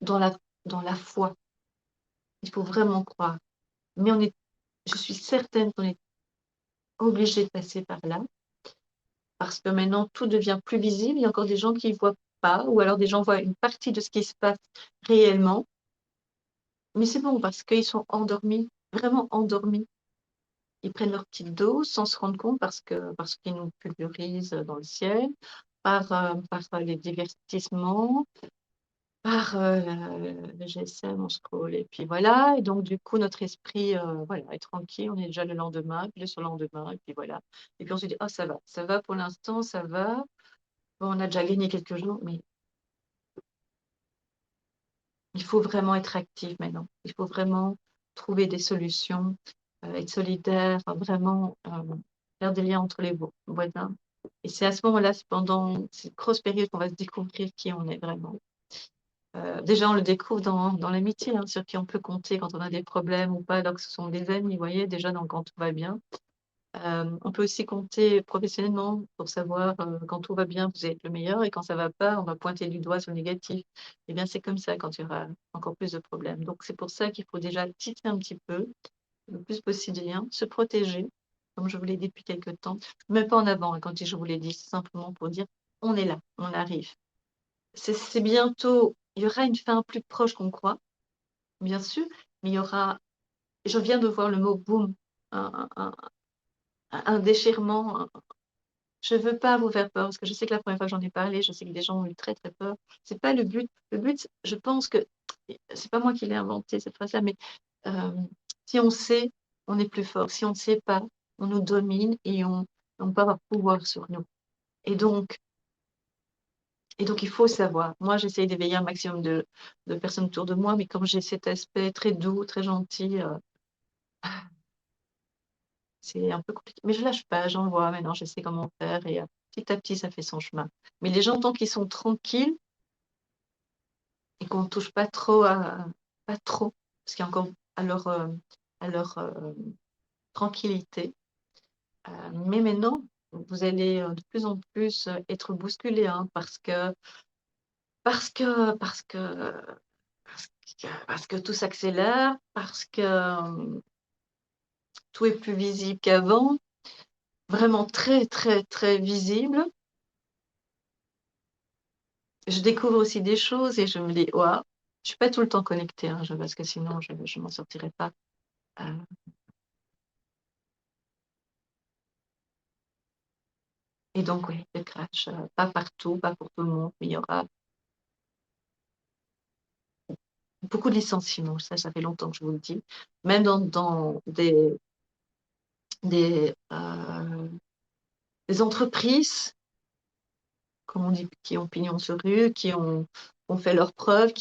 dans la foi. Il faut vraiment croire. Mais je suis certaine qu'on est obligé de passer par là parce que maintenant, tout devient plus visible. Il y a encore des gens qui ne voient pas, ou alors des gens voient une partie de ce qui se passe réellement. Mais c'est bon parce qu'ils sont endormis, vraiment endormis. Ils prennent leur petite dose sans se rendre compte parce qu'ils nous pulvérisent dans le ciel, par les divertissements, par le GSM, on scroll, et puis voilà. Et donc, du coup, notre esprit voilà, est tranquille, on est déjà le lendemain, puis le surlendemain, et puis voilà. Et puis on se dit, oh, ça va pour l'instant, ça va. Bon, on a déjà gagné quelques jours, mais il faut vraiment être actif maintenant. Il faut vraiment trouver des solutions, être solidaire, vraiment faire des liens entre les voisins. Et c'est à ce moment-là, c'est pendant cette grosse période qu'on va se découvrir qui on est vraiment. Déjà, on le découvre dans l'amitié, hein, sur qui on peut compter quand on a des problèmes ou pas, alors que ce sont des amis, vous voyez, déjà quand tout va bien. On peut aussi compter professionnellement pour savoir quand tout va bien, vous êtes le meilleur, et quand ça va pas, on va pointer du doigt sur le négatif. Eh bien, c'est comme ça quand il y aura encore plus de problèmes. Donc, c'est pour ça qu'il faut déjà tisser un petit peu, le plus possible de liens, se protéger, comme je vous l'ai dit depuis quelques temps. Même pas en avant, hein, quand je vous l'ai dit, c'est simplement pour dire on est là, on arrive. C'est bientôt, il y aura une fin plus proche qu'on croit, bien sûr, mais il y aura, je viens de voir le mot boom, un, un, un déchirement. Je ne veux pas vous faire peur, parce que je sais que la première fois que j'en ai parlé, je sais que des gens ont eu très très peur. C'est pas le but. Le but, je pense que c'est pas moi qui l'ai inventé cette phrase-là, mais euh, si on sait, on est plus fort. Si on ne sait pas, on nous domine et on peut avoir pouvoir sur nous. Et donc, et donc il faut savoir. Moi, j'essaye d'éveiller un maximum de personnes autour de moi, mais comme j'ai cet aspect très doux, très gentil, c'est un peu compliqué. Mais je lâche pas, j'en vois maintenant, je sais comment faire et petit à petit, ça fait son chemin. Mais les gens, tant qu'ils sont tranquilles et qu'on ne touche pas trop, parce qu'il y a encore à leur tranquillité. Mais maintenant, vous allez de plus en plus être bousculé, hein, parce que, parce que, parce que tout s'accélère, parce que tout est plus visible qu'avant, vraiment très, très, très visible. Je découvre aussi des choses et je me dis, waouh, je suis pas tout le temps connectée, hein, parce que sinon je m'en sortirais pas. Euh, et donc, oui, le crash, pas partout, pas pour tout le monde, mais il y aura beaucoup de licenciements. Ça fait longtemps que je vous le dis. Même dans des, des entreprises, comme on dit, qui ont pignon sur rue, ont fait leurs preuves,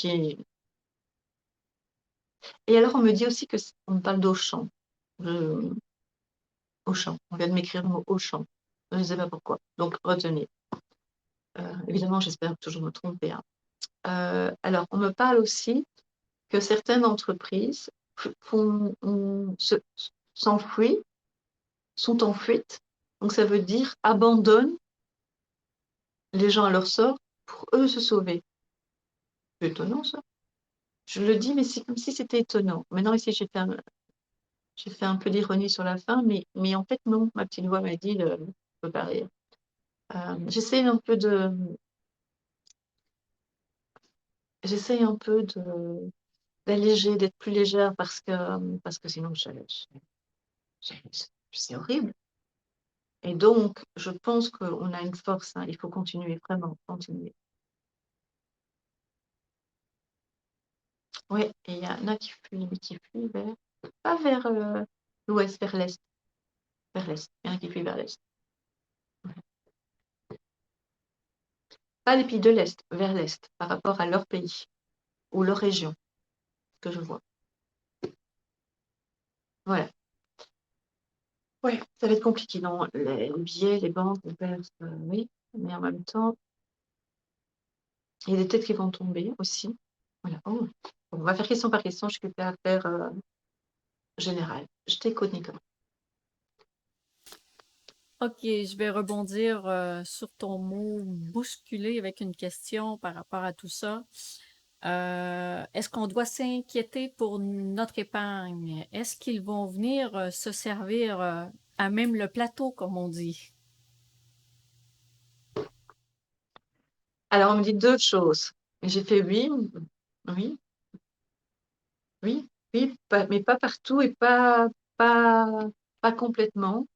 Et alors, on me dit aussi on me parle d'Auchan. Je- Auchan. On vient de m'écrire le mot Auchan. Je ne sais pas pourquoi. Donc, retenez. Évidemment, j'espère toujours me tromper, hein. Alors, on me parle aussi que certaines entreprises s'enfuient, sont en fuite. Donc, ça veut dire abandonnent les gens à leur sort pour eux se sauver. C'est étonnant, ça. Je le dis, mais c'est comme si c'était étonnant. Maintenant, ici, j'ai fait un peu d'ironie sur la fin, mais en fait, non. Ma petite voix m'a dit, je ne peux pas rire. J'essaie un peu j'essaie un peu d'alléger, d'être plus légère parce que sinon, c'est horrible. Et donc, je pense qu'on a une force, hein. Il faut continuer, vraiment, continuer. Oui, et il y en a qui fuient pas vers l'ouest, vers l'est. Vers l'est. Il y en a qui fuient vers l'est. Pas les pays de l'est, vers l'est, par rapport à leur pays ou leur région, que je vois. Voilà. Ouais, ça va être compliqué, non? Les billets, les banques, les pertes, oui, mais en même temps, il y a des têtes qui vont tomber aussi. Voilà. Oh. Bon, on va faire question par question, je suis occupée à faire général. Je t'écoute, Nicolas. Ok, je vais rebondir sur ton mot bousculer avec une question par rapport à tout ça. Est-ce qu'on doit s'inquiéter pour notre épargne? Est-ce qu'ils vont venir se servir à même le plateau, comme on dit? Alors, on me dit deux choses. Et j'ai fait oui, oui, oui, oui, mais pas partout et pas, pas complètement.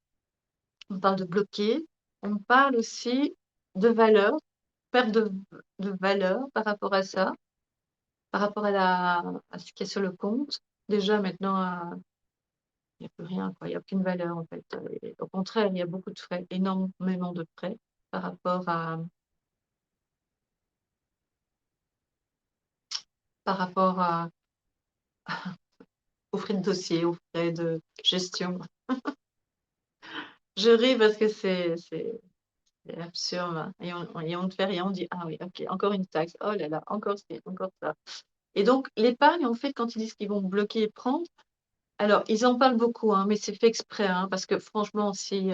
On parle de bloquer. On parle aussi de valeur, perte de valeur par rapport à ça, par rapport à ce qui est sur le compte. Déjà, maintenant, il n'y a plus rien, quoi. Il n'y a aucune valeur, en fait. Et au contraire, il y a beaucoup de frais, énormément de frais par rapport par rapport à, aux frais de dossier, aux frais de gestion. Je ris parce que c'est absurde, hein. Et on ne fait rien, on dit, ah oui, ok, encore une taxe, oh là là, encore ci, encore ça. Et donc, l'épargne, en fait, quand ils disent qu'ils vont bloquer et prendre, alors, ils en parlent beaucoup, hein, mais c'est fait exprès, hein, parce que franchement, si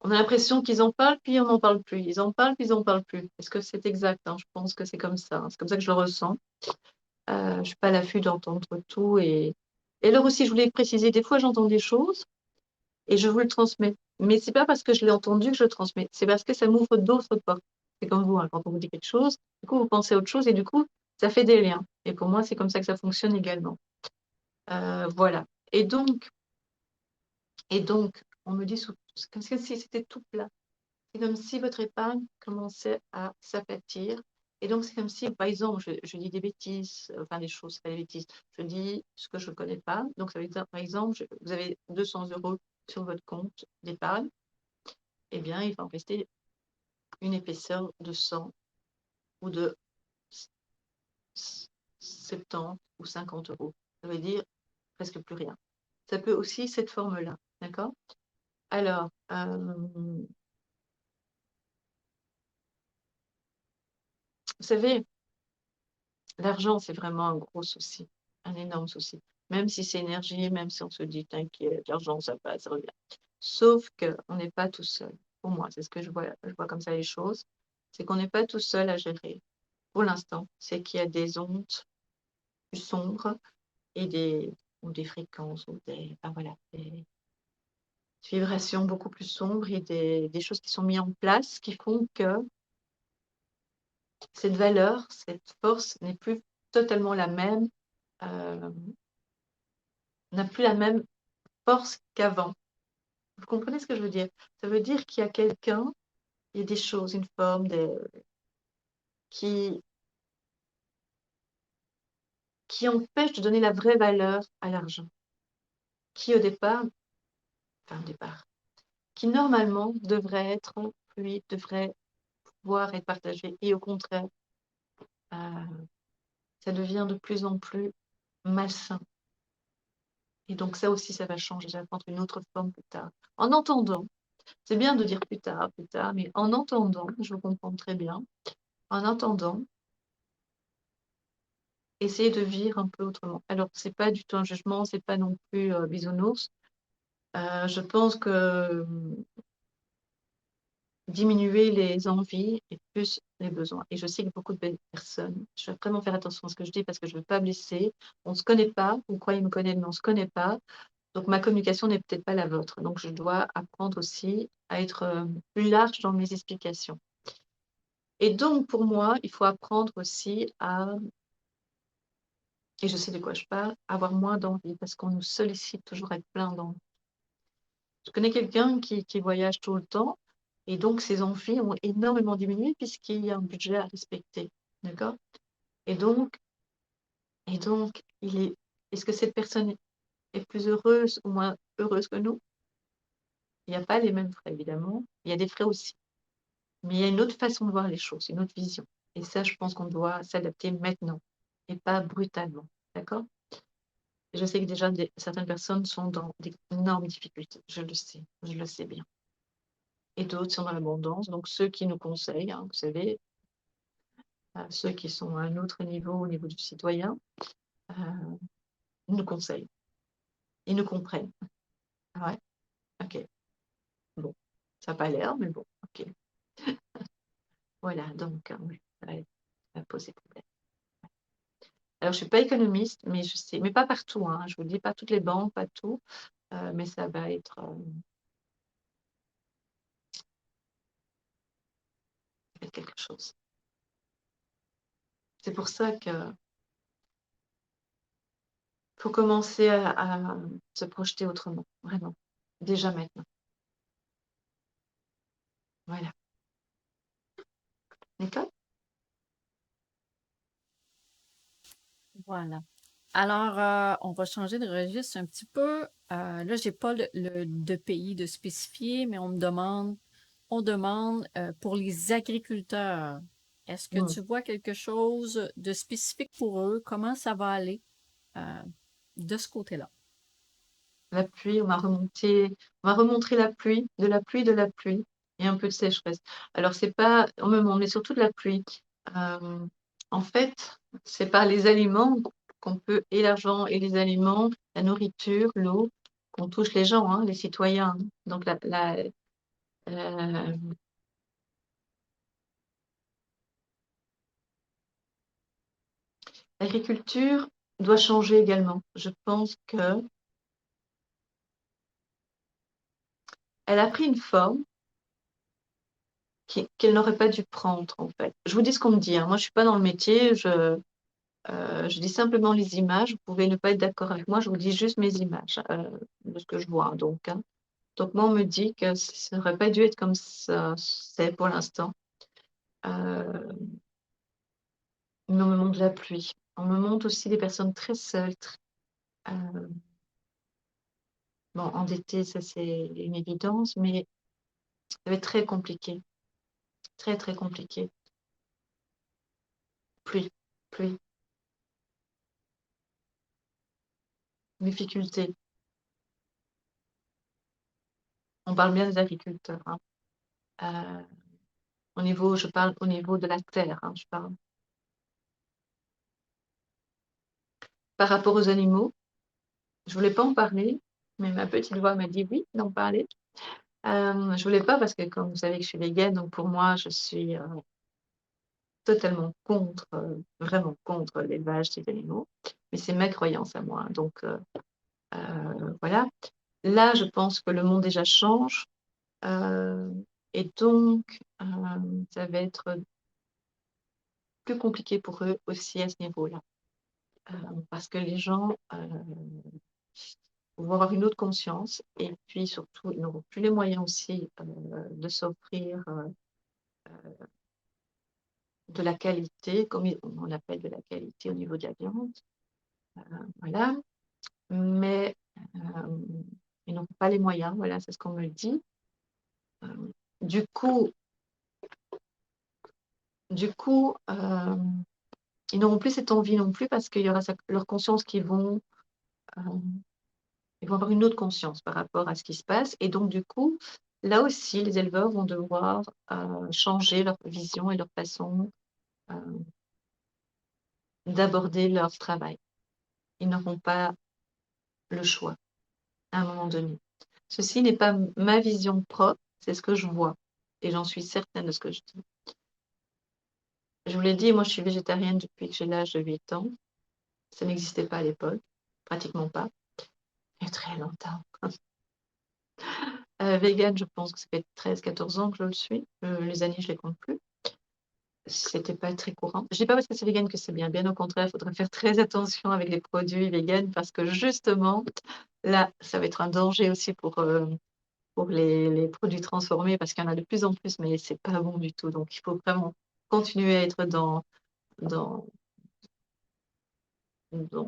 on a l'impression qu'ils en parlent, puis on n'en parle plus. Ils en parlent, puis ils n'en parlent plus. Est-ce que c'est exact, hein? Je pense que c'est comme ça, hein. C'est comme ça que je le ressens. Je ne suis pas à l'affût d'entendre tout. Et alors aussi, je voulais préciser, des fois, j'entends des choses et je vous le transmets. Mais c'est pas parce que je l'ai entendu que je le transmets. C'est parce que ça m'ouvre d'autres portes. C'est comme vous, hein, quand on vous dit quelque chose, du coup, vous pensez à autre chose et du coup, ça fait des liens. Et pour moi, c'est comme ça que ça fonctionne également. Voilà. Et donc, on me dit, c'est comme si c'était tout plat. C'est comme si votre épargne commençait à s'aplatir. Et donc, c'est comme si, par exemple, je dis des bêtises, enfin des choses, pas des bêtises. Je dis ce que je ne connais pas. Donc, ça veut dire, par exemple, vous avez 200 euros sur votre compte d'épargne. Eh bien, il va en rester une épaisseur de 100 ou de 70 ou 50 euros. Ça veut dire presque plus rien. Ça peut aussi cette forme-là. D'accord? Alors, vous savez, l'argent, c'est vraiment un gros souci. un énorme souci. Même si c'est énergie, même si on se dit: «T'inquiète, l'argent ça passe, ça revient». Sauf qu'on n'est pas tout seul. Pour moi, c'est ce que je vois comme ça les choses, c'est qu'on n'est pas tout seul à gérer. Pour l'instant, c'est qu'il y a des ondes plus sombres et des fréquences ou des enfin voilà, des vibrations beaucoup plus sombres et des choses qui sont mis en place qui font que cette valeur, cette force n'est plus totalement la même, hem, n'a plus la même force qu'avant. Vous comprenez ce que je veux dire? Ça veut dire qu'il y a quelqu'un, il y a des choses, une forme, des qui qui empêche de donner la vraie valeur à l'argent, qui au départ enfin au départ, qui normalement devrait être fluide, devrait pouvoir être partagé et au contraire, heu, ça devient de plus en plus malsain et donc ça aussi, ça va changer, ça va prendre une autre forme plus tard. En entendant, c'est bien de dire plus tard, mais en entendant, je vous comprends très bien, en entendant, essayer de vivre un peu autrement. Alors c'est pas du tout un jugement, c'est pas non plus, bisounours. Je pense que, diminuer les envies et plus les besoins et je sais que beaucoup de belles personnes je vais vraiment faire attention à ce que je dis parce que je veux pas blesser. On se connaît pas, vous croyez me connaître, mais on se connaît pas, donc ma communication n'est peut-être pas la vôtre, donc je dois apprendre aussi à être, plus large dans mes explications et donc pour moi, il faut apprendre aussi à et je sais de quoi je parle, avoir moins d'envie parce qu'on nous sollicite toujours avec plein d'envies. Je connais quelqu'un qui voyage tout le temps et donc ses envies ont énormément diminué puisqu'il y a un budget à respecter, d'accord? Et donc il est-ce que cette personne est plus heureuse ou moins heureuse que nous? Il y a pas les mêmes frais évidemment, il y a des frais aussi, mais il y a une autre façon de voir les choses, une autre vision et ça je pense qu'on doit s'adapter maintenant et pas brutalement, d'accord? Je sais que déjà certaines personnes sont dans d'énormes difficultés, je le sais bien. Et d'autres sont dans l'abondance, donc ceux qui nous conseillent, hein, vous savez, ceux qui sont à un autre niveau, au niveau du citoyen, heu, nous conseillent. Ils nous comprennent. Ah ouais? OK. Bon, ça a pas l'air, mais bon, OK. Voilà, donc oui, ça va poser problème. Alors je suis pas économiste, mais je sais mais pas partout, hein, je vous dis pas toutes les banques, pas tout, mais ça va être, quelque chose. C'est pour ça que faut commencer à se projeter autrement, vraiment, déjà maintenant. Voilà. D'accord? Voilà. Alors, on va changer de registre un petit peu. Là, j'ai pas de pays de spécifié, mais on demande pour les agriculteurs. Est-ce que Mmh. tu vois quelque chose de spécifique pour eux? Comment ça va aller euh, de ce côté-là? La pluie, on m'a remontré la pluie, de la pluie et un peu de sécheresse. Alors c'est pas on me montre, mais surtout de la pluie. Hem, En fait, c'est par les aliments qu'on peut et l'argent et les aliments, la nourriture, l'eau, qu'on touche les gens, hein, les citoyens. Donc heu, l'agriculture doit changer également. Je pense qu'elle a pris une forme qu'elle n'aurait pas dû prendre, en fait. Je vous dis ce qu'on me dit, hein. Moi, je suis pas dans le métier, je dis simplement les images. Vous pouvez ne pas être d'accord avec moi, je vous dis juste mes images, de ce que je vois, donc, hein. Donc moi, on me dit que ça aurait pas dû être comme ça c'est pour l'instant. Heu, mais on me montre la pluie. On me montre aussi des personnes très seules, heu, bon, endettées, ça c'est une évidence, mais ça va être très compliqué, très, très compliqué. Pluie, pluie, difficulté. On parle bien des agriculteurs, hein. Heu, je parle au niveau de la terre, hein, je parle. par rapport aux animaux. Je voulais pas en parler, mais ma petite voix m'a dit oui d'en parler. Je voulais pas parce que comme vous savez que je suis végane, donc pour moi, je suis, totalement contre, vraiment contre l'élevage des animaux, mais c'est ma croyance à moi, donc voilà. Là, je pense que le monde déjà change, heu et donc ça va être plus compliqué pour eux aussi à ce niveau-là, parce que les gens, vont avoir une autre conscience et puis surtout, ils n'auront plus les moyens aussi, de s'offrir, de la qualité, comme on appelle de la qualité au niveau de la viande, voilà. Mais ils n'ont pas les moyens, voilà, c'est ce qu'on me dit. Hem, du coup ils n'auront plus cette envie non plus parce qu'il y aura leur conscience ils vont avoir une autre conscience par rapport à ce qui se passe et donc du coup, là aussi, les éleveurs vont devoir, changer leur vision et leur façon, heu, d'aborder leur travail. Ils n'auront pas le choix à un moment donné. Ceci n'est pas ma vision propre, c'est ce que je vois et j'en suis certaine de ce que je dis. Je vous l'ai dit, moi je suis végétarienne depuis que j'ai l'âge de 8 ans. Ça n'existait pas à l'époque, pratiquement pas, il y a très longtemps. Végane, je pense que ça fait 13-14 ans que je le suis. Les années, je les compte plus. C'était pas très courant. Je dis pas parce que c'est végane que c'est bien. Bien au contraire, il faudrait faire très attention avec les produits véganes parce que justement, là, ça va être un danger aussi pour les produits transformés parce qu'il y en a de plus en plus, mais c'est pas bon du tout. Donc il faut vraiment continuer à être dans dans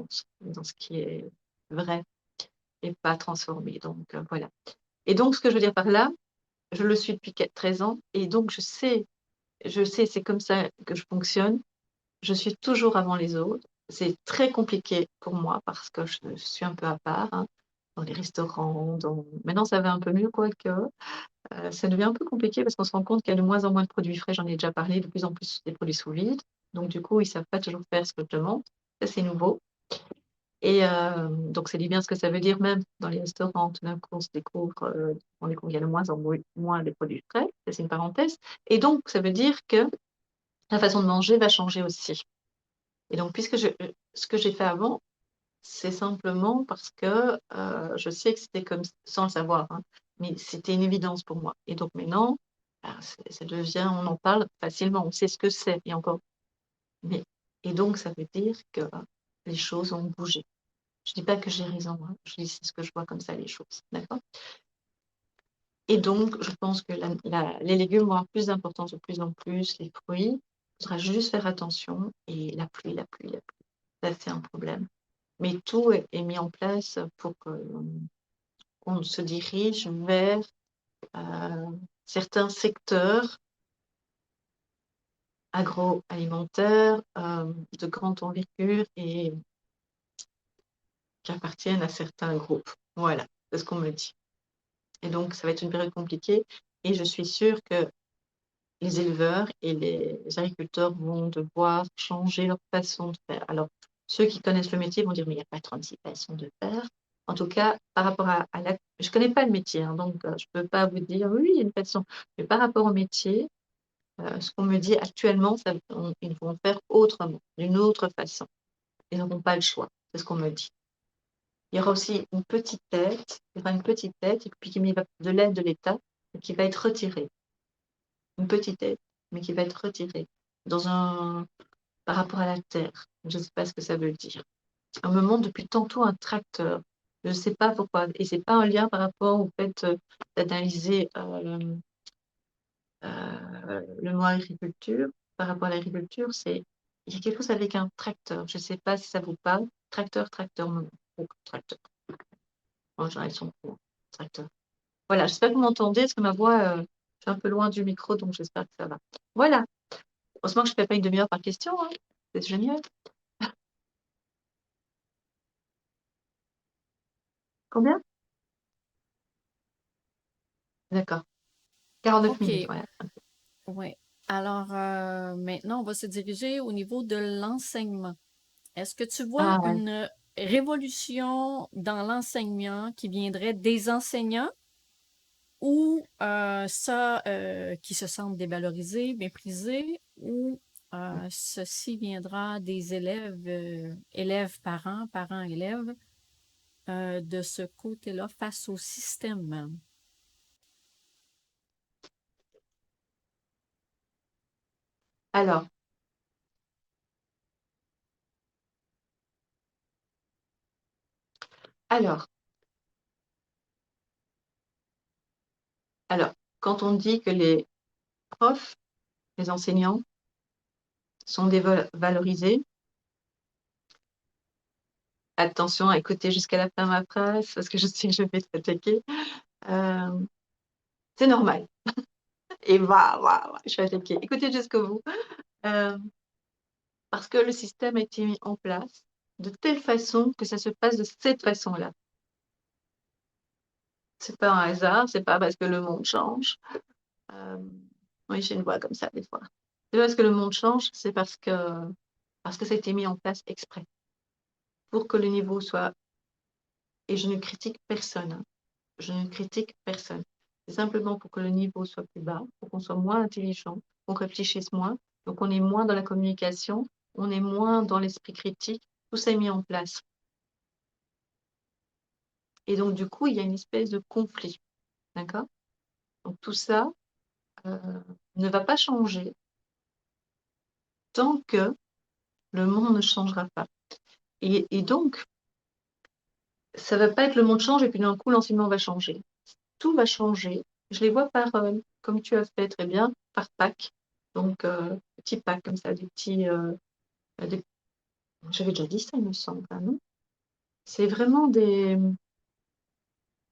ce qui est vrai et pas transformé. Donc voilà. Et donc ce que je veux dire par là, je le suis depuis 13 ans et donc je sais, c'est comme ça que je fonctionne. Je suis toujours avant les autres. C'est très compliqué pour moi parce que je suis un peu à part, hein, dans les restaurants, maintenant ça va un peu mieux quoique, ça devient un peu compliqué parce qu'on se rend compte qu'il y a de moins en moins de produits frais, j'en ai déjà parlé, de plus en plus des produits sous vide. Donc du coup, ils savent pas toujours faire ce que je demande. Ça, c'est nouveau et donc ça dit bien ce que ça veut dire même dans les restaurants, tout d'un coup, on découvre qu'il y a de moins en moins de produits frais. Ça, c'est une parenthèse et donc ça veut dire que la façon de manger va changer aussi. Et donc puisque ce que j'ai fait avant, c'est simplement parce que, je sais que c'était comme sans le savoir, hein, mais c'était une évidence pour moi et donc maintenant, ça devient on en parle facilement, on sait ce que c'est et encore mais et donc ça veut dire que les choses ont bougé. Je dis pas que j'ai raison, hein, je dis c'est ce que je vois comme ça les choses, d'accord? Et donc je pense que les légumes vont avoir plus d'importance de plus en plus, les fruits, il faudra juste faire attention et la pluie, ça c'est un problème. Mais tout est mis en place pour qu'on se dirige vers, certains secteurs agroalimentaires, de grande envergure et qui appartiennent à certains groupes. Voilà, c'est ce qu'on me dit et donc ça va être une période compliquée et je suis sûre que les éleveurs et les agriculteurs vont devoir changer leur façon de faire. Alors, ceux qui connaissent le métier vont dire: «Mais il y a pas 36 façons de faire». En tout cas, par rapport à la je connais pas le métier, hein, donc je peux pas vous dire: «Oui, il y a une façon». Mais par rapport au métier, ce qu'on me dit actuellement, ils vont faire autrement, d'une autre façon. Ils n'auront pas le choix, c'est ce qu'on me dit. Il y aura aussi une petite tête, il y aura une petite tête et puis qui va de l'aide de l'État et qui va être retirée. Une petite aide, mais qui va être retirée dans un par rapport à la terre. Je ne sais pas ce que ça veut dire. On me montre depuis tantôt un tracteur. Je ne sais pas pourquoi et c'est pas un lien par rapport au fait, d'analyser, le mot agriculture. Par rapport à l'agriculture, il y a quelque chose avec un tracteur. Je ne sais pas si ça vous parle. Tracteur, tracteur, tracteur. En général, ils sont courts, tracteur. Voilà, j'espère que vous m'entendez parce que ma voix, je suis un peu loin du micro, donc j'espère que ça va. Voilà. Heureusement que je ne fais pas une demi-heure par question, hein. C'est génial. Combien? D'accord. 49 minutes, OK, voilà. ouais. Alors, maintenant, on va se diriger au niveau de l'enseignement. Est-ce que tu vois Ah, une révolution dans l'enseignement qui viendrait des enseignants ou qui se sentent dévalorisés, méprisés, ou ceci viendra des élèves, élèves, parents, parents, élèves, de ce côté-là face au système? alors, alors, alors, quand on dit que les profs, les enseignants sont dévalorisés, attention à écouter jusqu'à la fin de ma phrase, parce que je sais que je vais t'attaquer. Euh, c'est normal. Et je suis attaquée. Écoutez jusqu'au bout. Euh, parce que le système a été mis en place de telle façon que ça se passe de cette façon-là. C'est pas un hasard, c'est pas parce que le monde change. Euh, oui, j'ai une voix comme ça des fois. C'est parce que le monde change, c'est parce que ça a été mis en place exprès pour que le niveau soit. Et je ne critique personne, hein. Je ne critique personne. C'est simplement pour que le niveau soit plus bas, pour qu'on soit moins intelligent, qu'on réfléchisse moins, donc on est moins dans la communication, on est moins dans l'esprit critique. Tout ça est mis en place. Et donc, du coup, il y a une espèce de conflit. D'accord? Donc, tout ça euh, ne va pas changer tant que le monde ne changera pas. Et donc, ça ne va pas être le monde change et puis d'un coup, l'enseignement va changer. Tout va changer. Je les vois comme tu as fait très bien, par pack. Donc, petits packs comme ça, des- j'avais déjà dit ça, il me semble, hein, non? C'est vraiment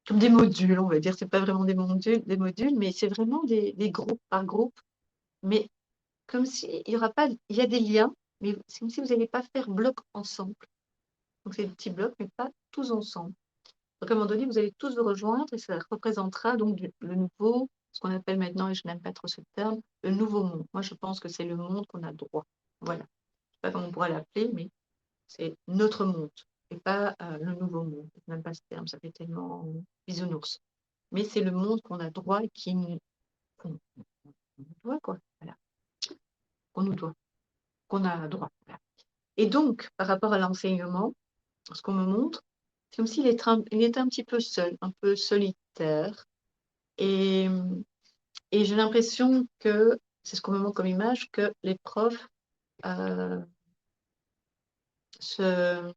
comme des modules, on va dire. C'est pas vraiment des modules, mais c'est vraiment des groupes par groupe. Mais comme s'il y aura pas, il y a des liens, mais c'est comme si vous n'allez pas faire bloc ensemble. Donc, c'est des petits blocs, mais pas tous ensemble. Donc, à un moment donné, vous allez tous vous rejoindre et ça représentera donc le nouveau, ce qu'on appelle maintenant, et je n'aime pas trop ce terme, le nouveau monde. Moi, je pense que c'est le monde qu'on a droit. Voilà. Je ne sais pas comment on pourrait l'appeler, mais c'est notre monde et pas le nouveau monde. Je n'aime pas ce terme, ça fait tellement bisounours. Mais c'est le monde qu'on a droit et qu'on nous doit, quoi. Voilà. Qu'on nous doit, qu'on a droit. Voilà. Et donc, par rapport à l'enseignement, ce qu'on me montre, c'est comme s'il était un petit peu seul, un peu solitaire. Et, et j'ai l'impression que, c'est ce qu'on me montre comme image, que les profs euh, se,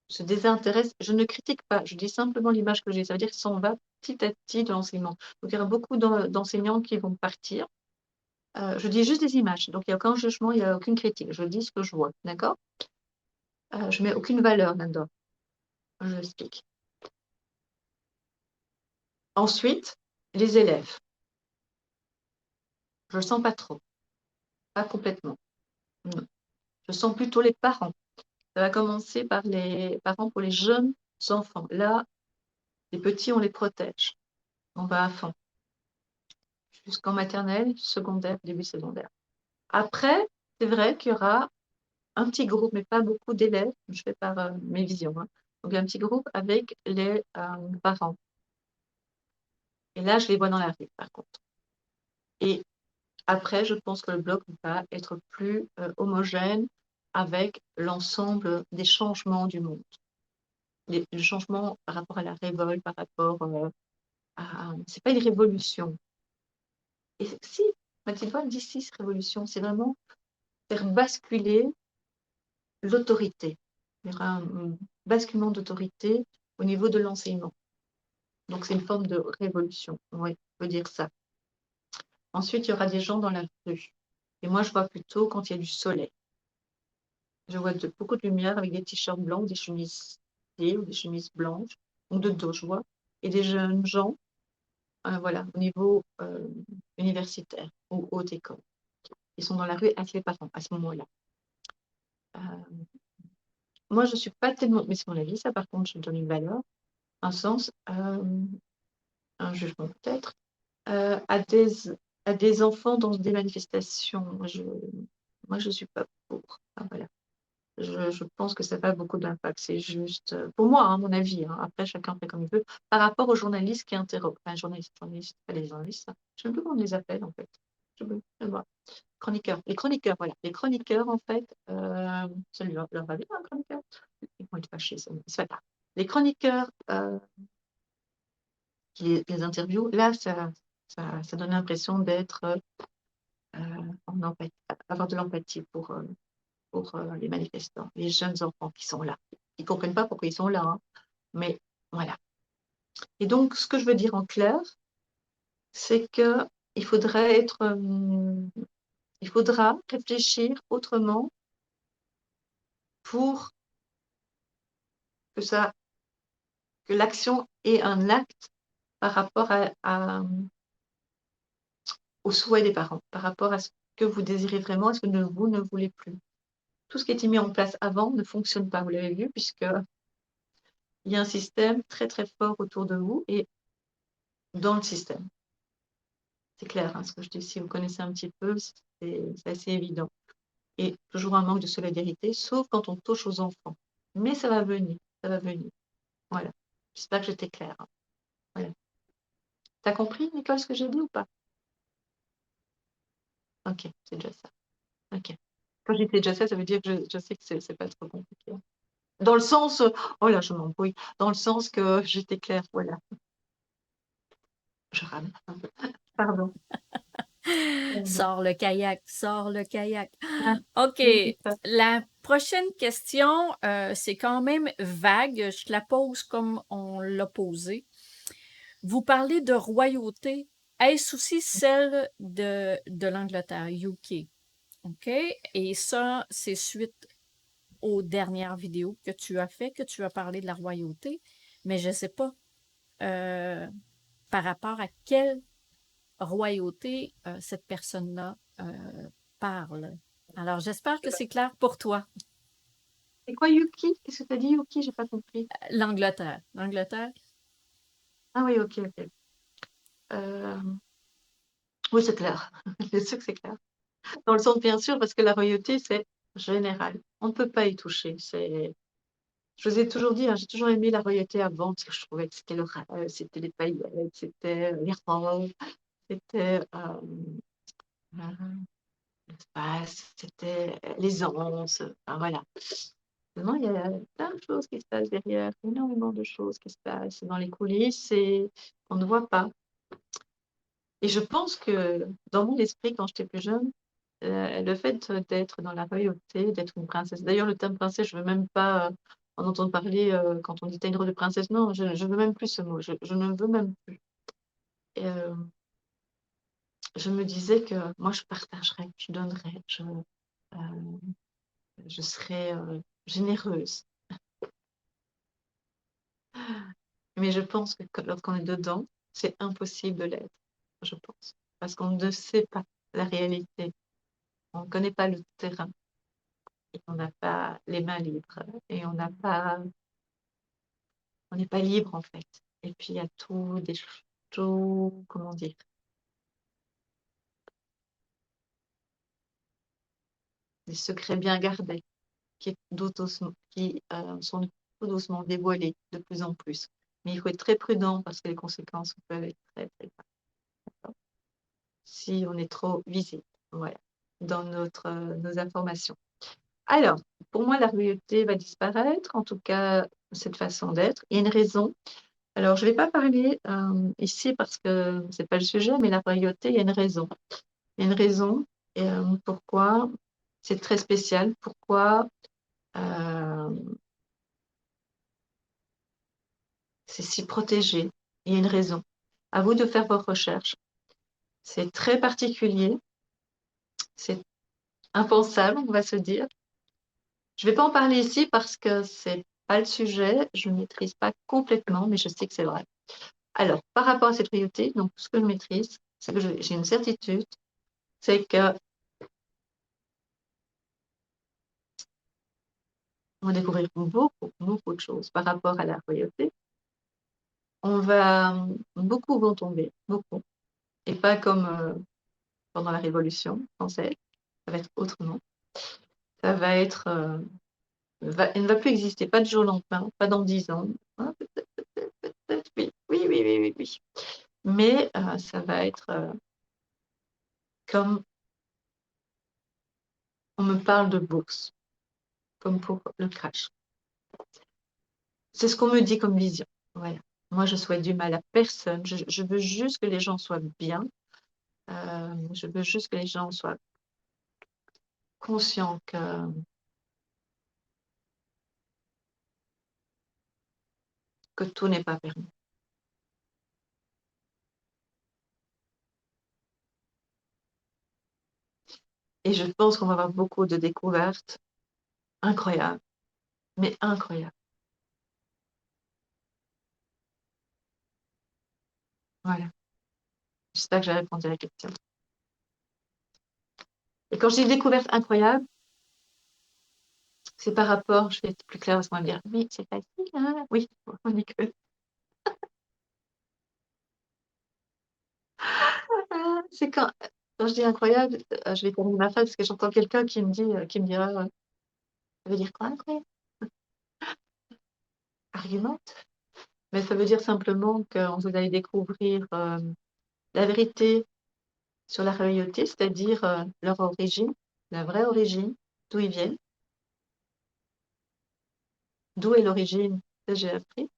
se désintéressent. Je ne critique pas, je dis simplement l'image que j'ai. Ça veut dire qu'ils s'en va petit à petit de l'enseignement. Donc il y aura beaucoup d'enseignants qui vont partir. Je dis juste des images. Donc il n'y a aucun jugement, il n'y a aucune critique. Je dis ce que je vois. D'accord? Je ne mets aucune valeur là-dedans. Je l'explique. Ensuite, les élèves. Je ne le sens pas trop. Pas complètement. Non. Je sens plutôt les parents. Ça va commencer par les parents pour les jeunes enfants. Là, les petits, on les protège. On va à fond. Jusqu'en maternelle, secondaire, début secondaire. Après, c'est vrai qu'il y aura un petit groupe, mais pas beaucoup d'élèves. Je fais par mes visions, hein. Donc, il y a un petit groupe avec les parents. Et là, je les vois dans la rue, par contre. Et après, je pense que le bloc va être plus homogène avec l'ensemble des changements du monde. Les changements par rapport à la révolte, par rapport à. C'est pas une révolution. Et si, Mathilde Voile dit si, révolution, c'est vraiment faire basculer l'autorité. Il y aura un basculement d'autorité au niveau de l'enseignement. Donc, c'est une forme de révolution. Oui, on peut dire ça. Ensuite, il y aura des gens dans la rue. Et moi, je vois plutôt quand il y a du soleil. Je vois beaucoup de lumière avec des t-shirts blancs, des chemises ou des chemises blanches, ou de dos, je vois. Et des jeunes gens, voilà, au niveau universitaire ou haute école. Ils sont dans la rue avec les parents à ce moment-là. Euh, moi, je ne suis pas tellement, mais c'est mon avis, ça par contre, je donne une valeur, un sens, un jugement peut-être, à des enfants dans des manifestations. Moi, je ne suis pas pour. Ah, voilà. je pense que ça n'a pas beaucoup d'impact. C'est juste, pour moi, hein, mon avis, hein, après chacun fait comme il veut, par rapport aux journalistes qui interrogent. Enfin, journalistes, pas les journalistes, hein. Je ne sais plus comment on les appelle en fait. Je sais plus, je sais pas. Chroniqueurs. Les chroniqueurs, voilà. Les chroniqueurs, en fait, ça leur va bien, un chroniqueur? Ils vont être fâchés, ça, mais c'est pas grave. Les chroniqueurs qui les interviewent, là, ça donne l'impression d'être en empathie, avoir de l'empathie pour les manifestants, les jeunes enfants qui sont là. Ils ne comprennent pas pourquoi ils sont là, hein, mais voilà. Et donc, ce que je veux dire en clair, c'est qu'il faudrait il faudra réfléchir autrement pour que ça, que l'action ait un acte par rapport aux souhaits des parents, par rapport à ce que vous désirez vraiment, à ce que vous ne voulez plus. Tout ce qui a été mis en place avant ne fonctionne pas, vous l'avez vu, puisqu'il y a un système très très fort autour de vous et dans le système. C'est clair, hein, ce que je dis, si vous connaissez un petit peu, c'est assez évident. Et toujours un manque de solidarité, sauf quand on touche aux enfants. Mais ça va venir, ça va venir. Voilà. J'espère que j'étais claire, hein. Voilà. T'as compris, Nicole, ce que j'ai dit ou pas? Ok, c'est déjà ça. Ok. Quand j'ai déjà ça, ça veut dire que je sais que c'est pas trop compliqué. Dans le sens, oh là, je m'embrouille. Dans le sens que j'étais claire, voilà. Je rame un peu. Pardon. Pardon. Sors le kayak, sors le kayak. Ah, OK. oui, c'est ça. La prochaine question, c'est quand même vague. Je te la pose comme on l'a posée. Vous parlez de royauté. Est-ce aussi celle de l'Angleterre, UK? OK? Et ça, c'est suite aux dernières vidéos que tu as fait, que tu as parlé de la royauté. Mais je ne sais pas par rapport à quelle royauté cette personne-là parle. Alors, j'espère que c'est clair pour toi. C'est quoi Yuki? Qu'est-ce que tu as dit, Yuki? J'ai pas compris. L'Angleterre. L'Angleterre. Ah oui, ok, ok. Oui, c'est clair. Bien sûr que c'est clair. Dans le sens, bien sûr, parce que la royauté, c'est général. On ne peut pas y toucher. Je vous ai toujours dit, hein, j'ai toujours aimé la royauté avant, parce que je trouvais que c'était c'était les paillettes, c'était les robes, c'était l'espace, c'était l'aisance. Enfin, voilà. Maintenant, il y a plein de choses qui se passent derrière, énormément de choses qui se passent dans les coulisses et on ne voit pas. Et je pense que dans mon esprit, quand j'étais plus jeune, le fait d'être dans la royauté, d'être une princesse. D'ailleurs, le terme princesse, je ne veux même pas en entendre parler quand on dit t'as une robe de princesse. Non, je ne veux même plus ce mot. Je ne veux même plus. Et, je me disais que moi, je partagerais, je donnerais, je serais généreuse. Mais je pense que lorsqu'on est dedans, c'est impossible de l'être, je pense. Parce qu'on ne sait pas la réalité. On ne connaît pas le terrain. Et on n'a pas les mains libres. Et on n'est pas libre en fait. Et puis il y a comment dire, des secrets bien gardés qui sont tout doucement dévoilés de plus en plus. Mais il faut être très prudent parce que les conséquences peuvent être très, très graves si on est trop visible, voilà, dans nos informations. Alors, pour moi, la royauté va disparaître, en tout cas, cette façon d'être. Il y a une raison. Alors, je ne vais pas parler ici parce que ce n'est pas le sujet, mais la royauté, il y a une raison. Il y a une raison pourquoi c'est très spécial, pourquoi c'est si protégé. Il y a une raison. À vous de faire vos recherches. C'est très particulier, c'est impensable, on va se dire. Je ne vais pas en parler ici parce que c'est pas le sujet, je ne maîtrise pas complètement, mais je sais que c'est vrai. Alors, par rapport à cette royauté, donc ce que je maîtrise, c'est que j'ai une certitude, c'est que on va découvrir beaucoup, beaucoup de choses par rapport à la royauté. Beaucoup vont tomber, beaucoup. Et pas comme pendant la Révolution française, ça va être autrement. Ça va être elle ne va plus exister, pas de jour au lendemain, pas dans 10 ans. Hein, peut-être, oui, oui, oui, oui, oui, oui. Mais ça va être comme on me parle de bourse, comme pour le crash. C'est ce qu'on me dit comme vision. Voilà. Moi, je souhaite du mal à personne. Je veux juste que les gens soient bien. Je veux juste que les gens soient conscients que tout n'est pas permis. Et je pense qu'on va avoir beaucoup de découvertes incroyables, mais incroyables. Voilà. J'espère que j'ai répondu à la question. Et quand je dis découverte incroyable, c'est par rapport, je vais être plus claire parce qu'on va me dire, oui, c'est facile, hein oui, on y que. C'est quand je dis incroyable, je vais terminer ma phrase parce que j'entends quelqu'un qui me dit, qui me dira, ça veut dire quoi incroyable? Argumente. Mais ça veut dire simplement que vous allez découvrir la vérité sur la royauté, c'est-à-dire leur origine, la vraie origine, d'où ils viennent, d'où est l'origine, ça j'ai appris.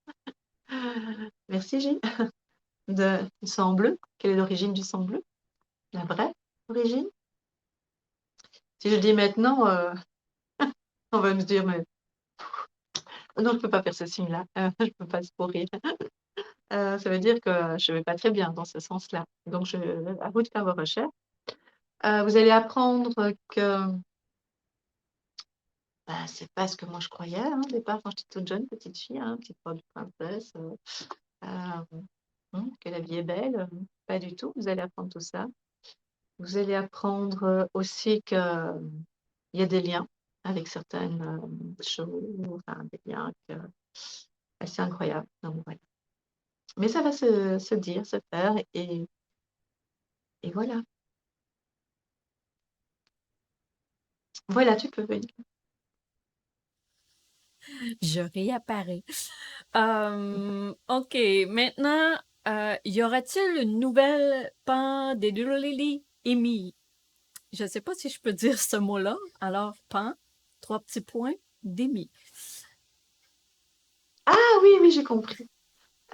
Merci Gilles. Du sang bleu, quelle est l'origine du sang bleu? La vraie origine? Si je dis maintenant, on va me dire, mais non, je ne peux pas faire ce signe-là, je ne peux pas se pourrir. Ça veut dire que je ne vais pas très bien dans ce sens-là. Donc, à vous de faire vos recherches. Vous allez apprendre que bah, c'est pas ce que moi je croyais au départ quand j'étais toute jeune, petite fille, petite robe de princesse, que la vie est belle. Pas du tout. Vous allez apprendre tout ça. Vous allez apprendre aussi qu'il y a des liens avec certaines choses, enfin, des liens assez incroyables. Donc, voilà. Mais ça va se dire, se faire, et voilà. Voilà, tu peux venir. Je réapparais. OK, maintenant, y aura-t-il une nouvelle pan des Doolittle émis? Je ne sais pas si je peux dire ce mot-là. Alors, pan, trois petits points, d'émis. Ah oui, oui, j'ai compris.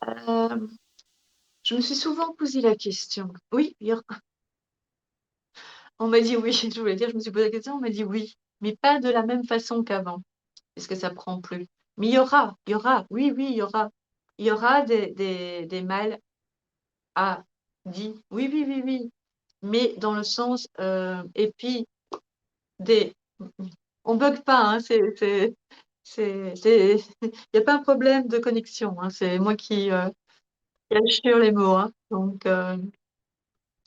Euh, je me suis souvent posé la question. Oui, on m'a dit oui, je voulais dire, je me suis posé la question, on m'a dit oui, mais pas de la même façon qu'avant, puisque ça prend plus. Mais il y aura, oui, oui, il y aura. Il y aura des mâles à dit, oui, oui, oui, oui, mais dans le sens, et puis, des, on bug pas, il n'y a pas un problème de connexion, c'est moi qui assure les mots, donc,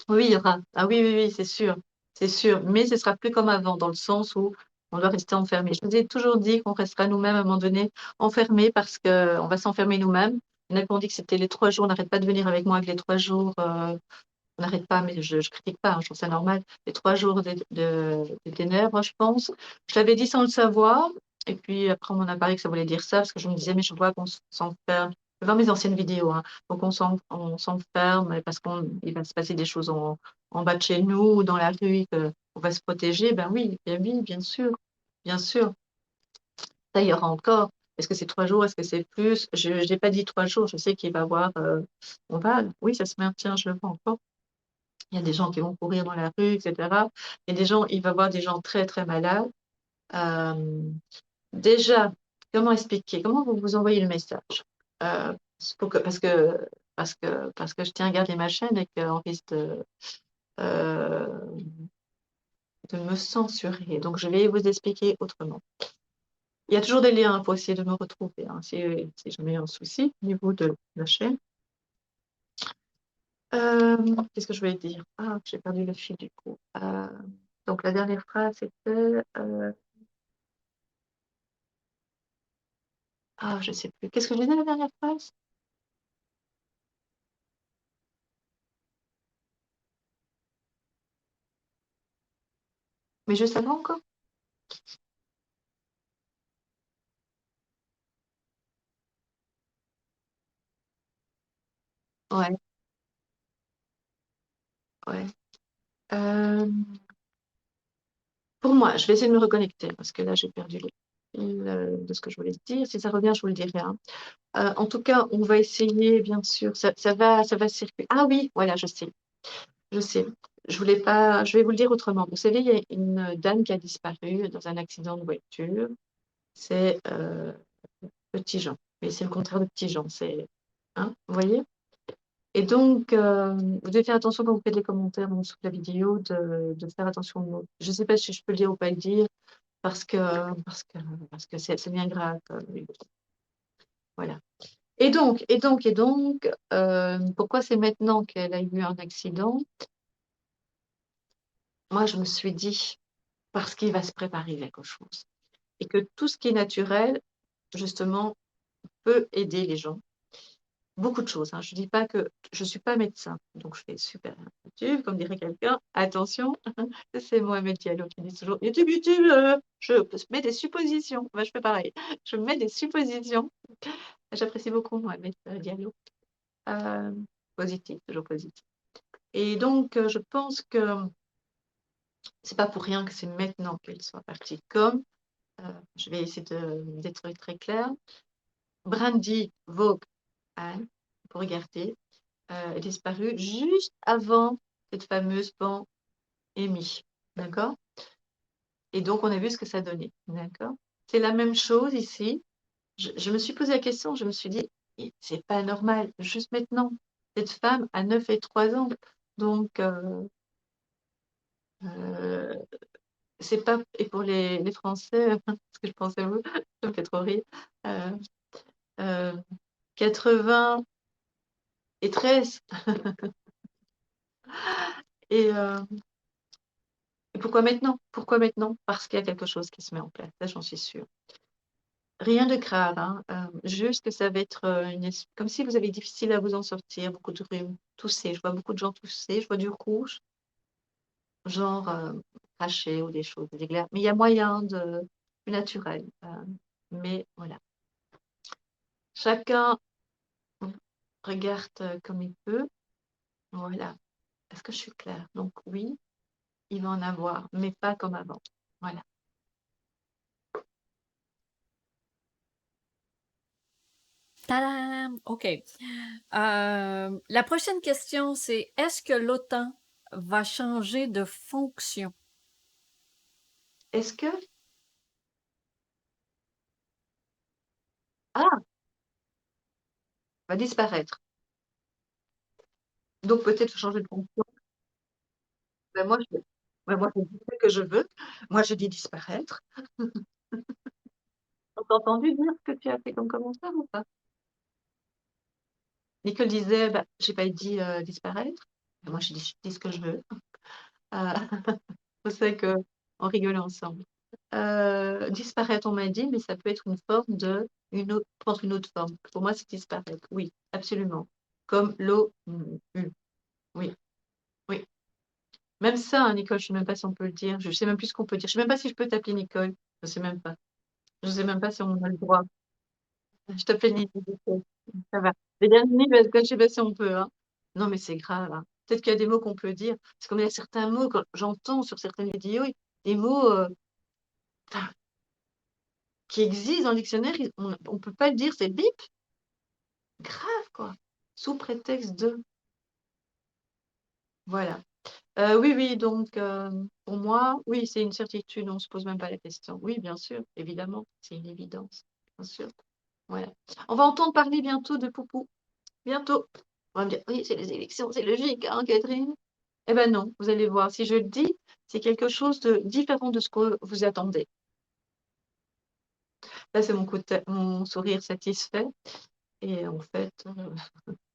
oui, il y aura. Ah oui, oui, oui, c'est sûr. C'est sûr. Mais ce sera plus comme avant, dans le sens où on doit rester enfermé. Je vous ai toujours dit qu'on restera nous-mêmes à un moment donné enfermés parce qu'on va s'enfermer nous-mêmes. Il y en a qui ont dit que c'était les 3 jours, n'arrête pas de venir avec moi avec les 3 jours. On n'arrête pas, mais je critique pas, je trouve ça normal. Les 3 jours de ténèbres, je pense. Je l'avais dit sans le savoir. Et puis après, on m'en a parlé que ça voulait dire ça, parce que je me disais, mais je vois qu'on s'enferme. Je vais voir mes anciennes vidéos, Donc on s'enferme parce qu'il va se passer des choses en bas de chez nous ou dans la rue, et qu'on va se protéger. Ben oui, bien sûr, bien sûr. Ça, il y aura encore. Est-ce que c'est 3 jours? Est-ce que c'est plus? Je n'ai pas dit 3 jours. Je sais qu'il va y avoir. Oui, ça se maintient, je le vois encore. Il y a des gens qui vont courir dans la rue, etc. Et il va y avoir des gens très, très malades. Euh, déjà, comment expliquer? Comment vous vous envoyez le message? Euh, parce que je tiens à garder ma chaîne et qu'on risque euh, de me censurer. Donc, je vais vous expliquer autrement. Il y a toujours des liens pour essayer de me retrouver, si jamais il y a un souci au niveau de la chaîne. Qu'est-ce que je voulais dire? Ah, j'ai perdu le fil du coup. Donc la dernière phrase c'était je sais plus. Qu'est-ce que je disais la dernière phrase? Mais juste avant encore? Ouais, ouais. Euh, pour moi, je vais essayer de me reconnecter parce que là, j'ai perdu le fil de ce que je voulais dire. Si ça revient, je vous le dirai, hein. En tout cas, on va essayer, bien sûr. Ça va circuler. Ah oui, voilà, je sais. Je sais. Je voulais pas. Je vais vous le dire autrement. Vous savez, il y a une dame qui a disparu dans un accident de voiture. C'est Petit Jean. Mais c'est le contraire de Petit Jean. C'est, hein, vous voyez? Et donc, vous devez faire attention quand vous faites les commentaires donc, sous la vidéo, de faire attention aux mots. Je ne sais pas si je peux le dire ou pas le dire, parce que, parce que, parce que c'est bien grave. Voilà. Pourquoi c'est maintenant qu'elle a eu un accident? Moi, je me suis dit, parce qu'il va se préparer quelque chose. Et que tout ce qui est naturel, justement, peut aider les gens. Beaucoup de choses, hein. Je dis pas que je suis pas médecin, donc je fais super YouTube, comme dirait quelqu'un. Attention, c'est Mohamed Diallo qui dit toujours YouTube, YouTube, je mets des suppositions. Moi, je fais pareil. Je mets des suppositions. J'apprécie beaucoup Mohamed Diallo. Euh, Positif, toujours positif. Et donc, je pense que c'est pas pour rien que c'est maintenant qu'elle soit partie. Comme, je vais essayer d'être très claire, Brandy Vogue, Anne, pour regarder, est disparue juste avant cette fameuse pandémie. D'accord? Et donc, on a vu ce que ça donnait. D'accord? C'est la même chose ici. Je me suis posé la question, je me suis dit, c'est pas normal, juste maintenant. Cette femme a 9 et 3 ans. Donc, euh, c'est pas. Et pour les Français, parce que je pense à vous, ça me fait trop rire. Euh, euh, 80 et 13. Et, et pourquoi maintenant? Pourquoi maintenant? Parce qu'il y a quelque chose qui se met en place, ça j'en suis sûre. Rien de grave, hein. Juste que ça va être comme si vous avez difficile à vous en sortir, beaucoup de rhume, tousser. Je vois beaucoup de gens tousser, je vois du rouge, genre cracher ou des choses, des éclairs. Mais il y a moyen de plus naturel. Mais voilà. Chacun regarde comme il peut. Voilà. Est-ce que je suis claire? Donc oui, il va en avoir, mais pas comme avant. Voilà. Tadam! OK. La prochaine question, c'est est-ce que l'OTAN va changer de fonction? Est-ce que... Ah, va disparaître. Donc peut-être changer de fonction. Ben, moi, je dis ce que je veux. Moi, je dis disparaître. On t'a entendu dire ce que tu as fait comme commentaire ou pas? Nicole disait, bah, j'ai pas dit disparaître. Ben, moi, je dis ce que je veux. Euh, c'est ça qu'on rigolait ensemble. Disparaître, on m'a dit, mais ça peut être une forme de, prendre une autre forme. Pour moi, c'est disparaître. Oui, absolument. Comme l'eau. Oui, oui. Même ça, hein, Nicole, je sais même pas si on peut le dire. Je sais même plus ce qu'on peut dire. Je sais même pas si je peux t'appeler Nicole. Je sais même pas. Je sais même pas si on a le droit. Je t'appelle Nicole. Ça va. Les derniers, parce que je sais pas si on peut, hein. Non, mais c'est grave, hein. Peut-être qu'il y a des mots qu'on peut dire. Parce qu'il y a certains mots, quand j'entends sur certaines vidéos, des mots enfin, qui existent dans le dictionnaire, on peut pas le dire, c'est bip. Grave, quoi. Sous prétexte de. Voilà. Oui, oui, donc pour moi, oui, c'est une certitude, on ne se pose même pas la question. Oui, bien sûr, évidemment, c'est une évidence, bien sûr. Voilà. On va entendre parler bientôt de Poupou. Bientôt. On va me dire, oui, c'est les élections, c'est logique, hein, Catherine? Eh ben non, vous allez voir. Si je le dis, c'est quelque chose de différent de ce que vous attendez. Là, c'est mon sourire satisfait. Et en fait,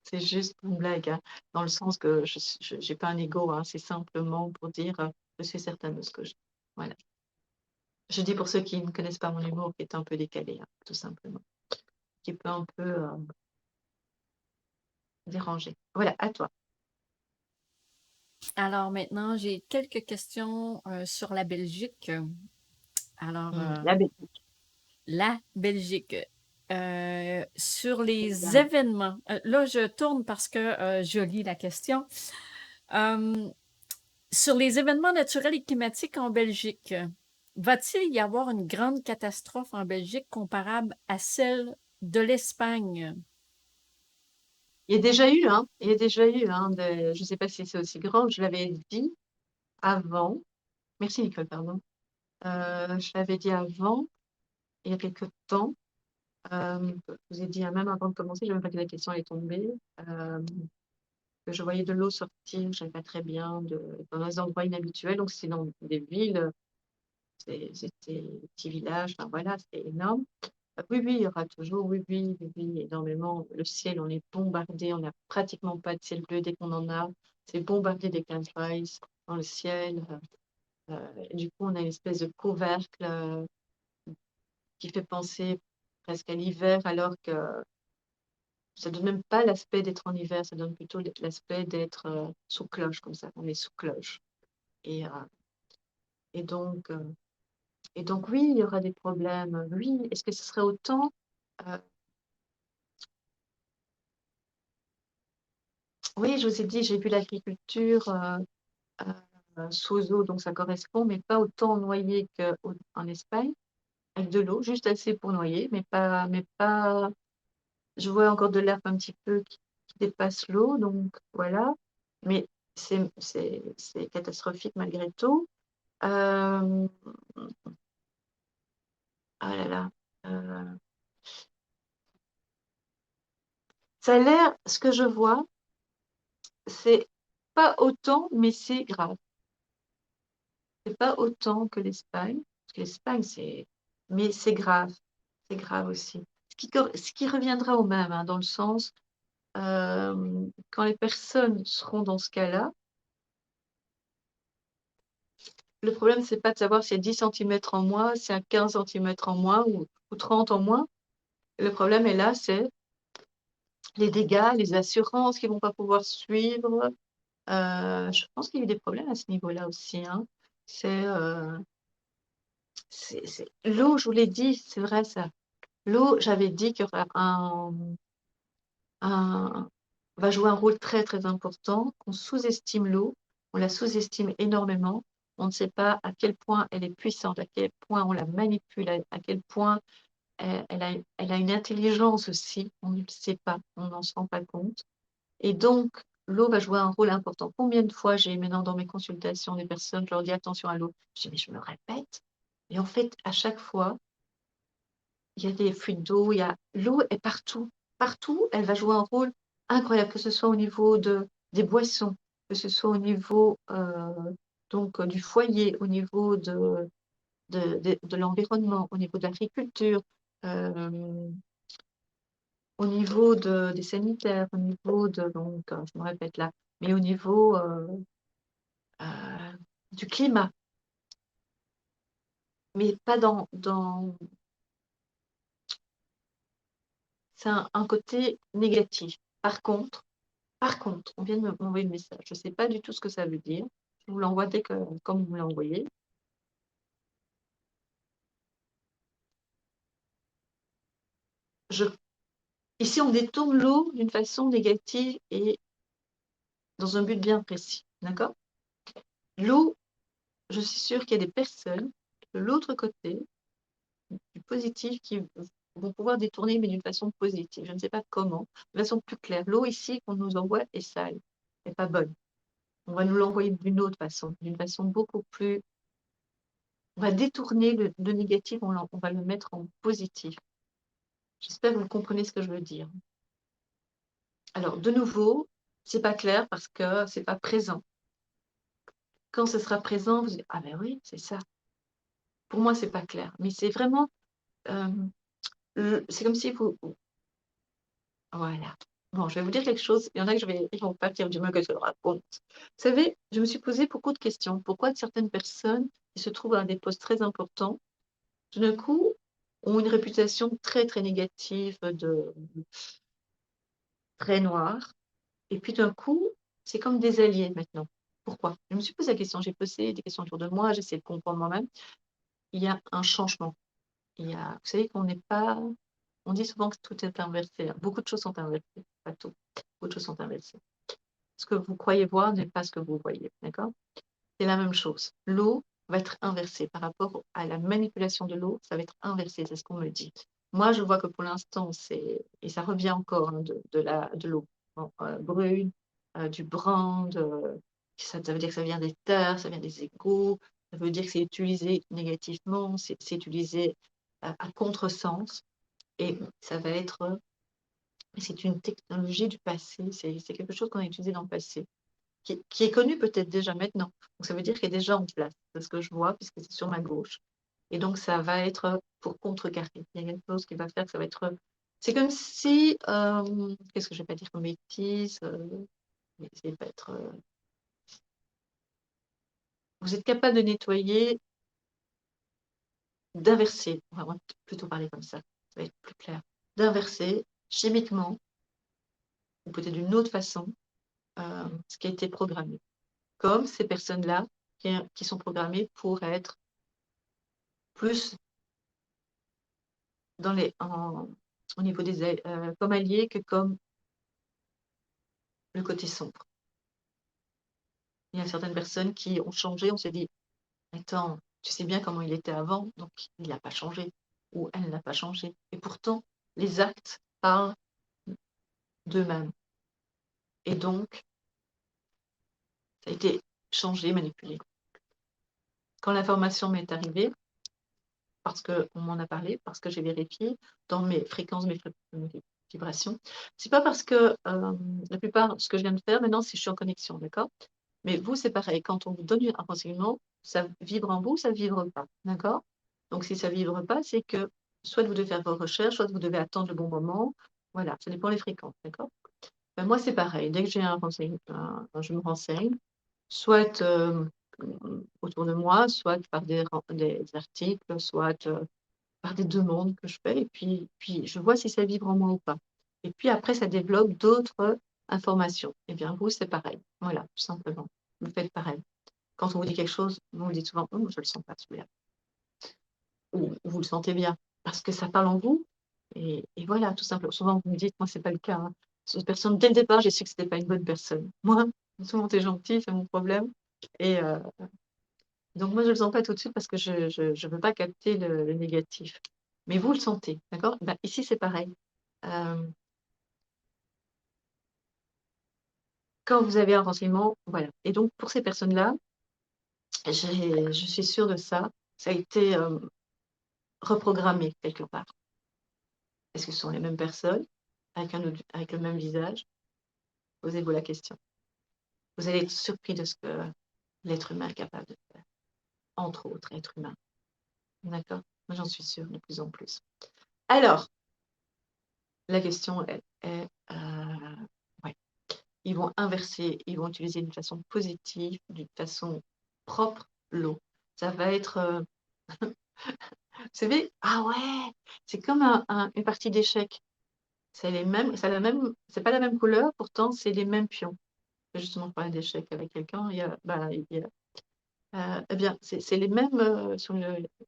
c'est juste une blague, hein, dans le sens que je n'ai pas un ego, hein, c'est simplement pour dire je suis certaine de ce que je dis. Voilà. Je dis pour ceux qui ne connaissent pas mon humour, qui est un peu décalé, hein, tout simplement, qui peut un peu déranger. Voilà, à toi. Alors maintenant, j'ai quelques questions sur la Belgique. Alors, La bête. la Belgique. sur les Bien. événements. Là, je tourne parce que je lis la question. Sur les événements naturels et climatiques en Belgique, va-t-il y avoir une grande catastrophe en Belgique comparable à celle de l'Espagne? Il y a déjà eu, hein, il y a déjà eu, hein, je ne sais pas si c'est aussi grand, je l'avais dit avant. Merci Nicole, pardon. Je l'avais dit avant, il y a quelques temps. Je vous ai dit, hein, même avant de commencer, je même pas que la question est tombée, que je voyais de l'eau sortir, je ne savais pas très bien, dans des endroits inhabituels. Donc, c'est dans des villes, c'était des petits villages, enfin voilà, c'était énorme. Oui, oui, il y aura toujours, oui, oui, oui, oui, énormément. Le ciel, on est bombardé, on n'a pratiquement pas de ciel bleu dès qu'on en a. C'est bombardé des clouds dans le ciel. Et du coup, on a une espèce de couvercle qui fait penser presque à l'hiver, alors que ça donne même pas l'aspect d'être en hiver, ça donne plutôt l'aspect d'être sous cloche, comme ça, on est sous cloche. Et, euh, et donc, euh, et donc, oui, il y aura des problèmes. Oui, est-ce que ce serait autant? Euh, oui, je vous ai dit, j'ai vu l'agriculture sous eau, donc ça correspond, mais pas autant noyé qu'en Espagne, avec de l'eau, juste assez pour noyer, mais pas. Je vois encore de l'herbe un petit peu qui dépasse l'eau, donc voilà. Mais c'est catastrophique malgré tout. Euh, ah là là. euh, Ça a l'air, ce que je vois, c'est pas autant, mais c'est grave. C'est pas autant que l'Espagne, parce que l'Espagne, mais c'est grave. C'est grave aussi. Ce qui reviendra au même, hein, dans le sens, quand les personnes seront dans ce cas-là, le problème, c'est pas de savoir si c'est 10 centimètres en moins, si c'est 15 centimètres en moins ou 30 en moins. Le problème est là, c'est les dégâts, les assurances qui vont pas pouvoir suivre. Je pense qu'il y a eu des problèmes à ce niveau-là aussi, hein. C'est l'eau, je vous l'ai dit, c'est vrai ça. L'eau, j'avais dit qu'il y aura va jouer un rôle très très important. On sous-estime l'eau, on la sous-estime énormément. On ne sait pas à quel point elle est puissante, à quel point on la manipule, à quel point elle a une intelligence aussi. On ne le sait pas, on n'en se rend pas compte. Et donc, l'eau va jouer un rôle important. Combien de fois j'ai maintenant dans mes consultations des personnes, je leur dis attention à l'eau. Je dis mais je me répète. Et en fait, à chaque fois, il y a des fuites d'eau, l'eau est partout. Partout, elle va jouer un rôle incroyable, que ce soit au niveau des boissons, que ce soit au niveau du foyer, au niveau de l'environnement, au niveau de l'agriculture, euh, au niveau des sanitaires, au niveau je me répète là, mais au niveau euh, du climat, mais pas c'est un côté négatif. Par contre, on vient de m'envoyer le message. Je ne sais pas du tout ce que ça veut dire. Je vous l'envoie comme vous me l'envoyez. Je, ici, on détourne l'eau d'une façon négative et dans un but bien précis. D'accord? L'eau, je suis sûre qu'il y a des personnes de l'autre côté, du positif, qui vont pouvoir détourner, mais d'une façon positive. Je ne sais pas comment, de façon plus claire. L'eau ici qu'on nous envoie est sale, n'est pas bonne. On va nous l'envoyer d'une façon beaucoup plus. On va détourner le négatif, on va le mettre en positif. J'espère que vous comprenez ce que je veux dire. Alors, de nouveau, c'est pas clair parce que c'est pas présent. Quand ce sera présent, vous dites, ah ben oui, c'est ça. Pour moi, c'est pas clair. Mais c'est vraiment, euh, c'est comme si vous, voilà. Bon, je vais vous dire quelque chose. Il y en a ils vont partir du mal que je le raconte. Vous savez, je me suis posé beaucoup de questions. Pourquoi certaines personnes qui se trouvent à des postes très importants, tout d'un coup, ont une réputation très, très négative très noire. Et puis d'un coup, c'est comme des alliés maintenant. Pourquoi? Je me suis posé la question, j'ai posé des questions autour de moi, j'essaie de comprendre moi-même. Il y a un changement. Vous savez qu'on n'est pas. On dit souvent que tout est inversé. Beaucoup de choses sont inversées, pas tout. Beaucoup de choses sont inversées. Ce que vous croyez voir n'est pas ce que vous voyez, d'accord? C'est la même chose. L'eau va être inversée par rapport à la manipulation de l'eau, ça va être inversé, c'est ce qu'on me dit. Moi, je vois que pour l'instant, et ça revient encore hein, de l'eau brune, du brun, ça veut dire que ça vient des terres, ça vient des égouts, ça veut dire que c'est utilisé négativement, c'est utilisé à contresens, et ça va être, c'est une technologie du passé, c'est quelque chose qu'on a utilisé dans le passé qui est connu peut-être déjà maintenant. Donc, ça veut dire qu'il est déjà en place. C'est ce que je vois, puisque c'est sur ma gauche. Et donc, ça va être pour contrecarrer. Il y a quelque chose qui va faire que ça va être. C'est comme si. Qu'est-ce que je vais pas dire comme bêtise mais c'est pas être. Vous êtes capable de nettoyer, d'inverser. On va plutôt parler comme ça. Ça va être plus clair. D'inverser chimiquement, ou peut-être d'une autre façon, ce qui a été programmé. Comme ces personnes-là qui sont programmées pour être plus au niveau des comme alliés que comme le côté sombre. Il y a certaines personnes qui ont changé, on s'est dit, attends, tu sais bien comment il était avant, donc il n'a pas changé, ou elle n'a pas changé. Et pourtant, les actes parlent d'eux-mêmes. Et donc, ça a été changé, manipulé. Quand l'information m'est arrivée, parce qu'on m'en a parlé, parce que j'ai vérifié dans mes fréquences, mes vibrations, c'est pas parce que la plupart, ce que je viens de faire, maintenant, si je suis en connexion, d'accord? Mais vous, c'est pareil. Quand on vous donne un renseignement, ça vibre en vous, ça ne vibre pas. D'accord? Donc, si ça ne vibre pas, c'est que soit vous devez faire vos recherches, soit vous devez attendre le bon moment. Voilà, ça dépend des fréquences. D'accord? Ben, moi, c'est pareil. Dès que j'ai un renseignement, je me renseigne, soit autour de moi, soit par des articles, soit par des demandes que je fais. Et puis, je vois si ça vibre en moi ou pas. Et puis après, ça développe d'autres informations. Eh bien, vous, c'est pareil. Voilà, tout simplement. Vous faites pareil. Quand on vous dit quelque chose, vous me dites souvent, je ne le sens pas, celui-là. Ou vous le sentez bien, parce que ça parle en vous. Et voilà, tout simplement. Souvent, vous me dites, moi, ce n'est pas le cas. Hein. Cette personne, dès le départ, j'ai su que ce n'était pas une bonne personne. Moi, tout le monde est gentil, c'est mon problème. Et donc, moi, je ne le sens pas tout de suite parce que je ne veux pas capter le négatif. Mais vous le sentez, d'accord? Ben, ici, c'est pareil. Quand vous avez un renseignement, voilà. Et donc, pour ces personnes-là, je suis sûre de ça. Ça a été reprogrammé quelque part. Est-ce que ce sont les mêmes personnes avec le même visage? Posez-vous la question. Vous allez être surpris de ce que l'être humain est capable de faire, entre autres êtres humains. D'accord? Moi, j'en suis sûre de plus en plus. Alors, la question ouais. Ils vont inverser, ils vont utiliser d'une façon positive, d'une façon propre, l'eau. Ça va être, vous savez, ah ouais, c'est comme une partie d'échecs. C'est les mêmes, c'est pas la même couleur, pourtant c'est les mêmes pions. Justement, je parlais d'échecs avec quelqu'un, eh bien, c'est les mêmes sur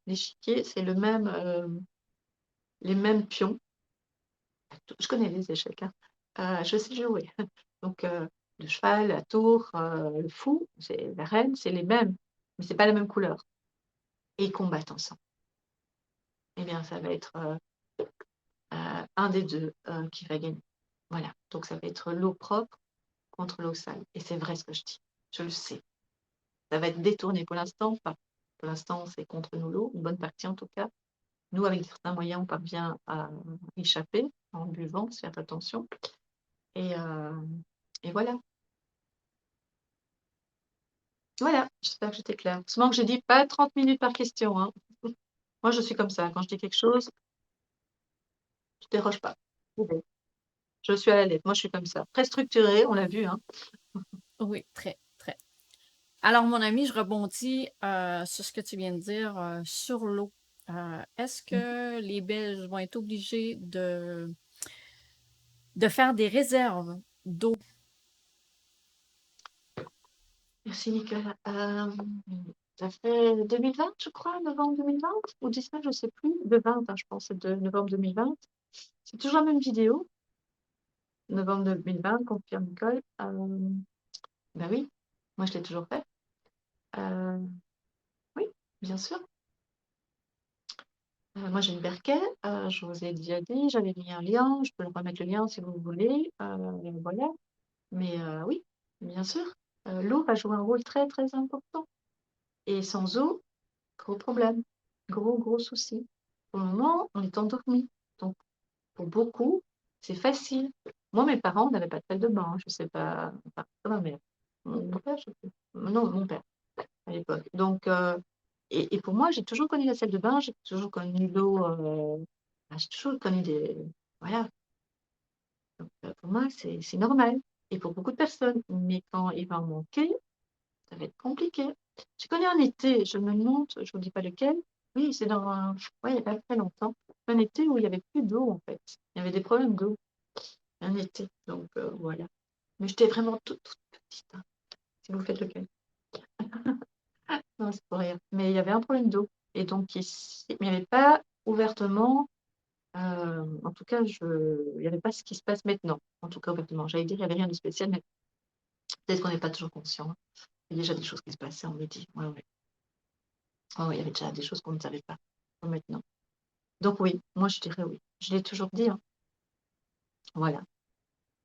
l'échiquier, c'est les mêmes pions. Je connais les échecs, hein. Je sais jouer. Donc, le cheval, la tour, le fou, c'est la reine, c'est les mêmes, mais c'est pas la même couleur. Et ils combattent ensemble. Eh bien, ça va être un des deux qui va gagner. Voilà. Donc, ça va être l'eau propre contre l'eau sale. Et c'est vrai ce que je dis. Je le sais. Ça va être détourné pour l'instant, pas. Pour l'instant, c'est contre nous l'eau, une bonne partie en tout cas. Nous, avec certains moyens, on parvient à échapper en buvant, faire attention. Et, euh, et voilà. Voilà, j'espère que j'étais claire. Seulement que j'ai dit pas 30 minutes par question. Hein. Moi, je suis comme ça. Quand je dis quelque chose, je ne déroge pas. Oui. Je suis à la lettre. Moi, je suis comme ça. Très structurée, on l'a vu. Hein. Oui, très, très. Alors, mon ami, je rebondis sur ce que tu viens de dire sur l'eau. Est-ce que les Belges vont être obligés de faire des réserves d'eau? Merci, Nicolas. Ça fait 2020, je crois, novembre 2020, ou 19, je ne sais plus. Le 20, hein, je pense, c'est de novembre 2020. C'est toujours la même vidéo, novembre 2020, confirme Nicole. Ben oui, moi je l'ai toujours fait. Euh, oui, bien sûr. Moi j'ai une Berkey, je vous ai déjà dit, j'avais mis un lien, je peux le remettre le lien si vous voulez. Voilà. Mais oui, bien sûr, l'eau va jouer un rôle très très important. Et sans eau, gros problème, gros souci. Pour le moment, on est endormi. Donc, pour beaucoup, c'est facile. Moi, mes parents n'avaient pas de salle de bain, je sais pas, enfin, pas ma mère. Mon père, je sais plus. Non, mon père, à l'époque. Donc, et pour moi, j'ai toujours connu la salle de bain, j'ai toujours connu l'eau, j'ai toujours connu des. Voilà. Donc, pour moi, c'est normal. Et pour beaucoup de personnes. Mais quand il va en manquer, ça va être compliqué. J'ai connu un été, je me demande, je ne vous dis pas lequel. Oui, c'est dans un. Ouais, il n'y a pas très longtemps. Un été où il n'y avait plus d'eau, en fait. Il y avait des problèmes d'eau. Un été. Donc, voilà. Mais j'étais vraiment toute petite, hein, si vous faites lequel. Non, c'est pour rien. Mais il y avait un problème d'eau. Et donc, ici, mais il n'y avait pas ouvertement. En tout cas, il n'y avait pas ce qui se passe maintenant. En tout cas, ouvertement. J'allais dire, il n'y avait rien de spécial, mais peut-être qu'on n'est pas toujours conscient, hein. Il y a déjà des choses qui se passaient, on me dit. Ouais, ouais. Ouais, ouais, il y avait déjà des choses qu'on ne savait pas maintenant. Donc oui, moi je dirais oui. Je l'ai toujours dit, hein. Voilà.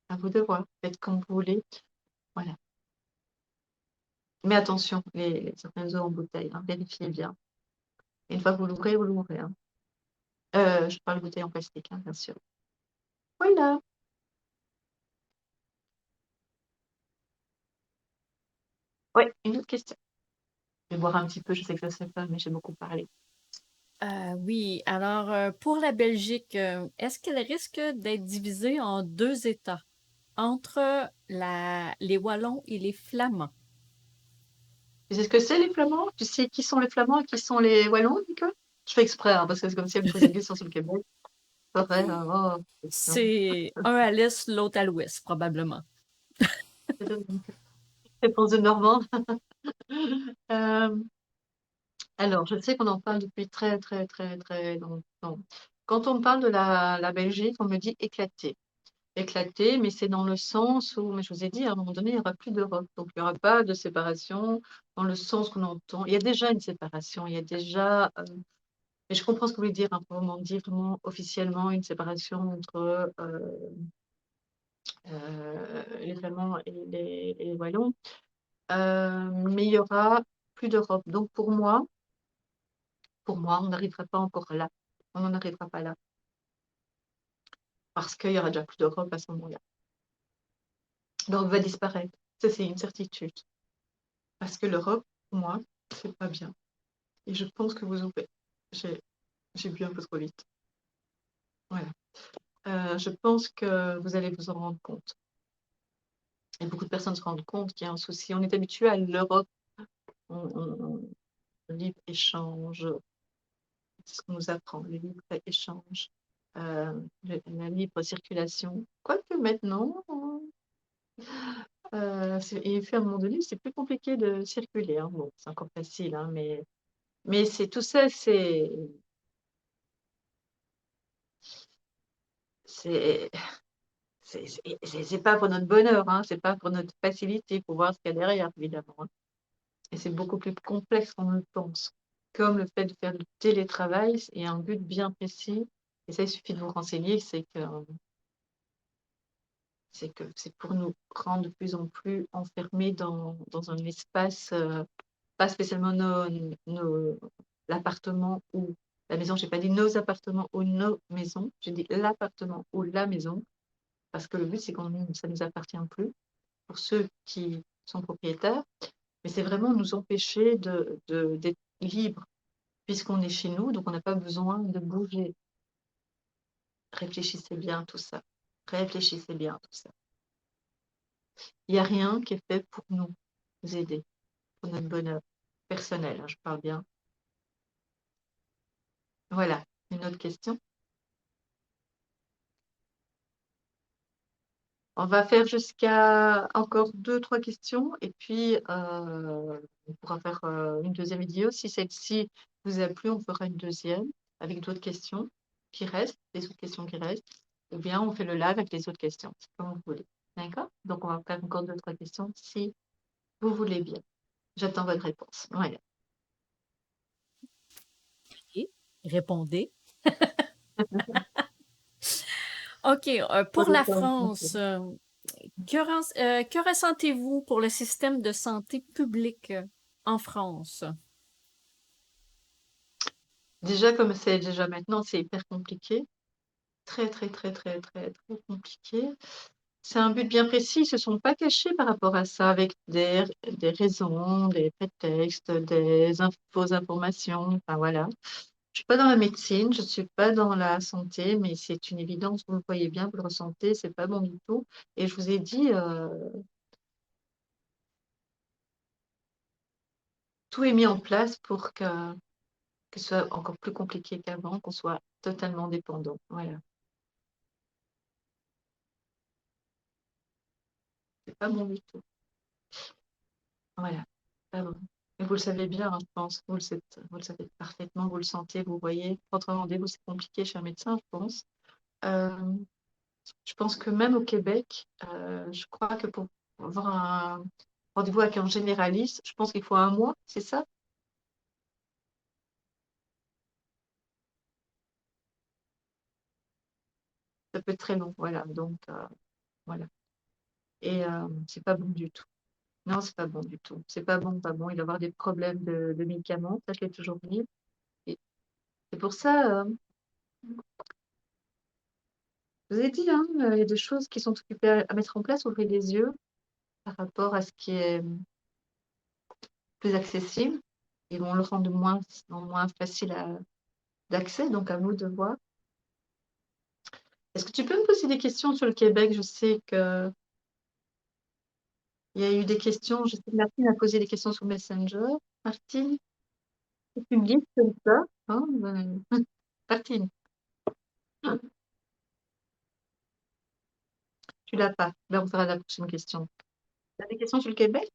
À vous de voir. Faites comme vous voulez. Voilà. Mais attention, certaines eaux en bouteille, hein, vérifiez bien. Et une fois que vous l'ouvrez, vous l'ouvrez, hein. Je parle de bouteille en plastique, hein, bien sûr. Voilà. Ouais, une autre question. Je vais boire un petit peu, je sais que ça ne se fait pas, mais j'ai beaucoup parlé. Oui, alors pour la Belgique, est-ce qu'elle risque d'être divisée en deux États, entre les Wallons et les Flamands? Tu sais ce que c'est les Flamands? Tu sais qui sont les Flamands et qui sont les Wallons, Nicole? Je fais exprès, hein, parce que c'est comme si elle me posait une question sur le Québec. Pas vrai, oh, question. C'est un à l'est, l'autre à l'ouest, probablement. Réponse de Normand. Euh, alors, je sais qu'on en parle depuis très, très, très, très longtemps. Quand on parle de la Belgique, on me dit éclaté. Éclaté, mais c'est dans le sens où, mais je vous ai dit, à un moment donné, il n'y aura plus d'Europe. Donc, il n'y aura pas de séparation dans le sens qu'on entend. Il y a déjà une séparation, il y a déjà. Mais je comprends ce que vous voulez dire, hein, vraiment dire vraiment officiellement une séparation entre les Flamands et les Wallons. Mais il y aura plus d'Europe. Donc, pour moi, on n'arrivera pas encore là. On n'en arrivera pas là. Parce qu'il y aura déjà plus d'Europe à ce moment-là. L'Europe va disparaître. Ça, c'est une certitude. Parce que l'Europe, pour moi, c'est pas bien. Et je pense que vous ouvrez. J'ai j'ai bu un peu trop vite. Voilà. Je pense que vous allez vous en rendre compte. Et beaucoup de personnes se rendent compte qu'il y a un souci. On est habitué à l'Europe. Libre-échange, c'est ce qu'on nous apprend, le libre-échange, la libre circulation. Quoique maintenant, et puis à un moment donné, c'est plus compliqué de circuler, hein. Bon, c'est encore facile, hein, mais c'est tout ça, c'est, c'est pas pour notre bonheur, hein, c'est pas pour notre facilité, pour voir ce qu'il y a derrière, évidemment, hein. Et c'est beaucoup plus complexe qu'on le pense. Comme le fait de faire du télétravail, il y a un but bien précis. Et ça, il suffit de vous renseigner, c'est que c'est pour nous rendre de plus en plus enfermés dans un espace, pas spécialement l'appartement ou la maison. Je n'ai pas dit nos appartements ou nos maisons, j'ai dit l'appartement ou la maison, parce que le but, c'est que ça ne nous appartient plus pour ceux qui sont propriétaires, mais c'est vraiment nous empêcher d'être libres puisqu'on est chez nous, donc on n'a pas besoin de bouger. Réfléchissez bien à tout ça. Réfléchissez bien à tout ça. Il n'y a rien qui est fait pour nous aider, pour notre bonheur personnel, hein, je parle bien. Voilà, une autre question. On va faire jusqu'à encore deux, trois questions et puis on pourra faire une deuxième vidéo. Si celle-ci vous a plu, on fera une deuxième avec d'autres questions. qui restent, les autres questions qui restent, ou bien on fait le live avec les autres questions, c'est comme vous voulez. D'accord? Donc, on va faire encore 2-3 questions si vous voulez bien. J'attends votre réponse. Voilà. Et répondez. OK, Pas pour de la temps. France, que ressentez-vous pour le système de santé publique en France? Déjà, comme c'est déjà maintenant, c'est hyper compliqué. Très, très, très, très, très, très compliqué. C'est un but bien précis. Ils se sont pas cachés par rapport à ça avec des raisons, des prétextes, fausses informations. Enfin, voilà. Je suis pas dans la médecine, je suis pas dans la santé, mais c'est une évidence. Vous le voyez bien, vous le ressentez, c'est pas bon du tout. Et je vous ai dit, tout est mis en place pour que ce soit encore plus compliqué qu'avant, qu'on soit totalement dépendant. Voilà. C'est pas bon du tout. Voilà. Pas bon. Et vous le savez bien, hein, je pense. Vous le savez parfaitement, vous le sentez, vous voyez. Votre rendez-vous, c'est compliqué chez un médecin, je pense. Euh, je pense que même au Québec, je crois que pour avoir un rendez-vous avec un généraliste, je pense qu'il faut 1 mois, c'est ça? Ça peut être très long, voilà. Donc, voilà. Et c'est pas bon du tout. Non, c'est pas bon du tout. C'est pas bon, pas bon. Il va y avoir des problèmes de médicaments, ça je l'ai toujours dit. Et c'est pour ça, je vous ai dit, hein, il y a des choses qui sont occupées à mettre en place, ouvrez les yeux par rapport à ce qui est plus accessible. Ils vont le rendre moins facile d'accès, donc à vous de voir. Est-ce que tu peux me poser des questions sur le Québec? Je sais qu'il y a eu des questions, je sais que Martine a posé des questions sur Messenger. Martine, tu me dis comme ça, hein, Martine, tu l'as pas. Ben, on fera la prochaine question. Tu as des questions sur le Québec?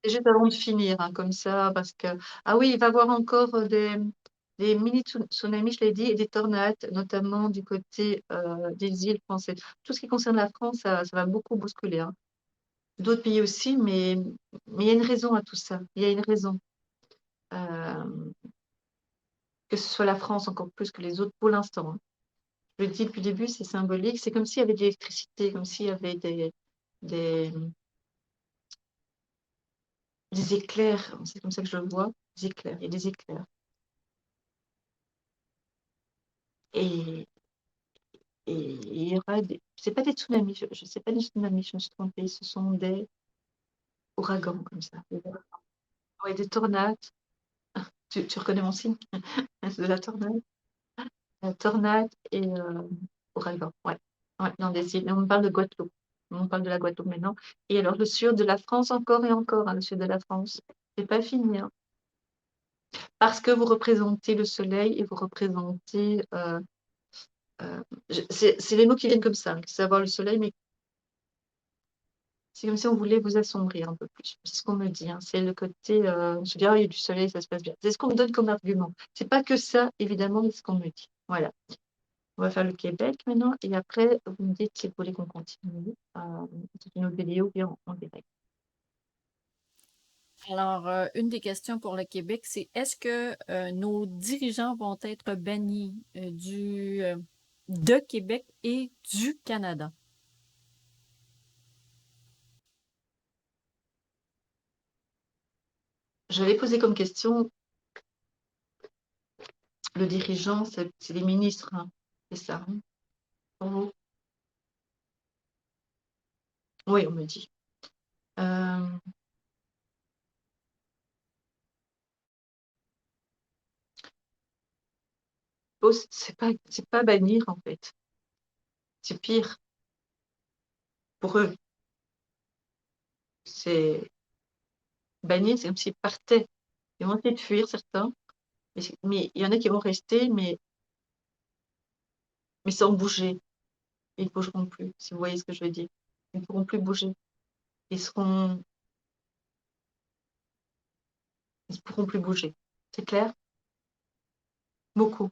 C'est juste avant de finir, hein, comme ça, parce que, ah oui, il va y avoir encore des mini-tsunamis, je l'ai dit, et des tornades, notamment du côté des îles françaises. Tout ce qui concerne la France, ça va beaucoup bousculer, hein. D'autres pays aussi, mais il y a une raison à tout ça. Il y a une raison. Euh, que ce soit la France encore plus que les autres pour l'instant, hein. Je le dis depuis le début, c'est symbolique. C'est comme s'il y avait de l'électricité, comme s'il y avait des, des éclairs. C'est comme ça que je le vois. Des éclairs. Il y a des éclairs. Et, et il y aura des. C'est pas des tsunamis, je sais pas des tsunamis, je me suis trompée. Ce sont des ouragans comme ça. Ouais, des tornades. Tu reconnais mon signe? De la tornade. Tornade et ouragan. Ouais. Ouais, dans des îles. On parle de Guadeloupe. On parle de la Guadeloupe maintenant. Et alors, le sud de la France, encore et encore, hein, le sud de la France. C'est pas fini, hein. Parce que vous représentez le soleil et vous représentez. Euh, c'est les mots qui viennent comme ça, hein, savoir le soleil, mais c'est comme si on voulait vous assombrir un peu plus. C'est ce qu'on me dit, hein. C'est le côté. On se dit, ah, il y a du soleil, ça se passe bien. C'est ce qu'on me donne comme argument. C'est pas que ça, évidemment, mais c'est ce qu'on me dit. Voilà. On va faire le Québec maintenant et après, vous me dites si vous voulez qu'on continue. C'est une autre vidéo bien en direct. Alors, une des questions pour le Québec, c'est est-ce que nos dirigeants vont être bannis de Québec et du Canada? J'avais posé comme question, le dirigeant, c'est les ministres, hein. C'est ça, hein, pour vous? Oui, on me dit. Euh, c'est pas bannir en fait. C'est pire pour eux. C'est bannir, c'est comme s'ils partaient. Ils vont essayer de fuir certains, mais il y en a qui vont rester, mais sans bouger. Ils ne bougeront plus, si vous voyez ce que je veux dire. Ils ne pourront plus bouger. Ils seront Ils ne pourront plus bouger. C'est clair? Beaucoup.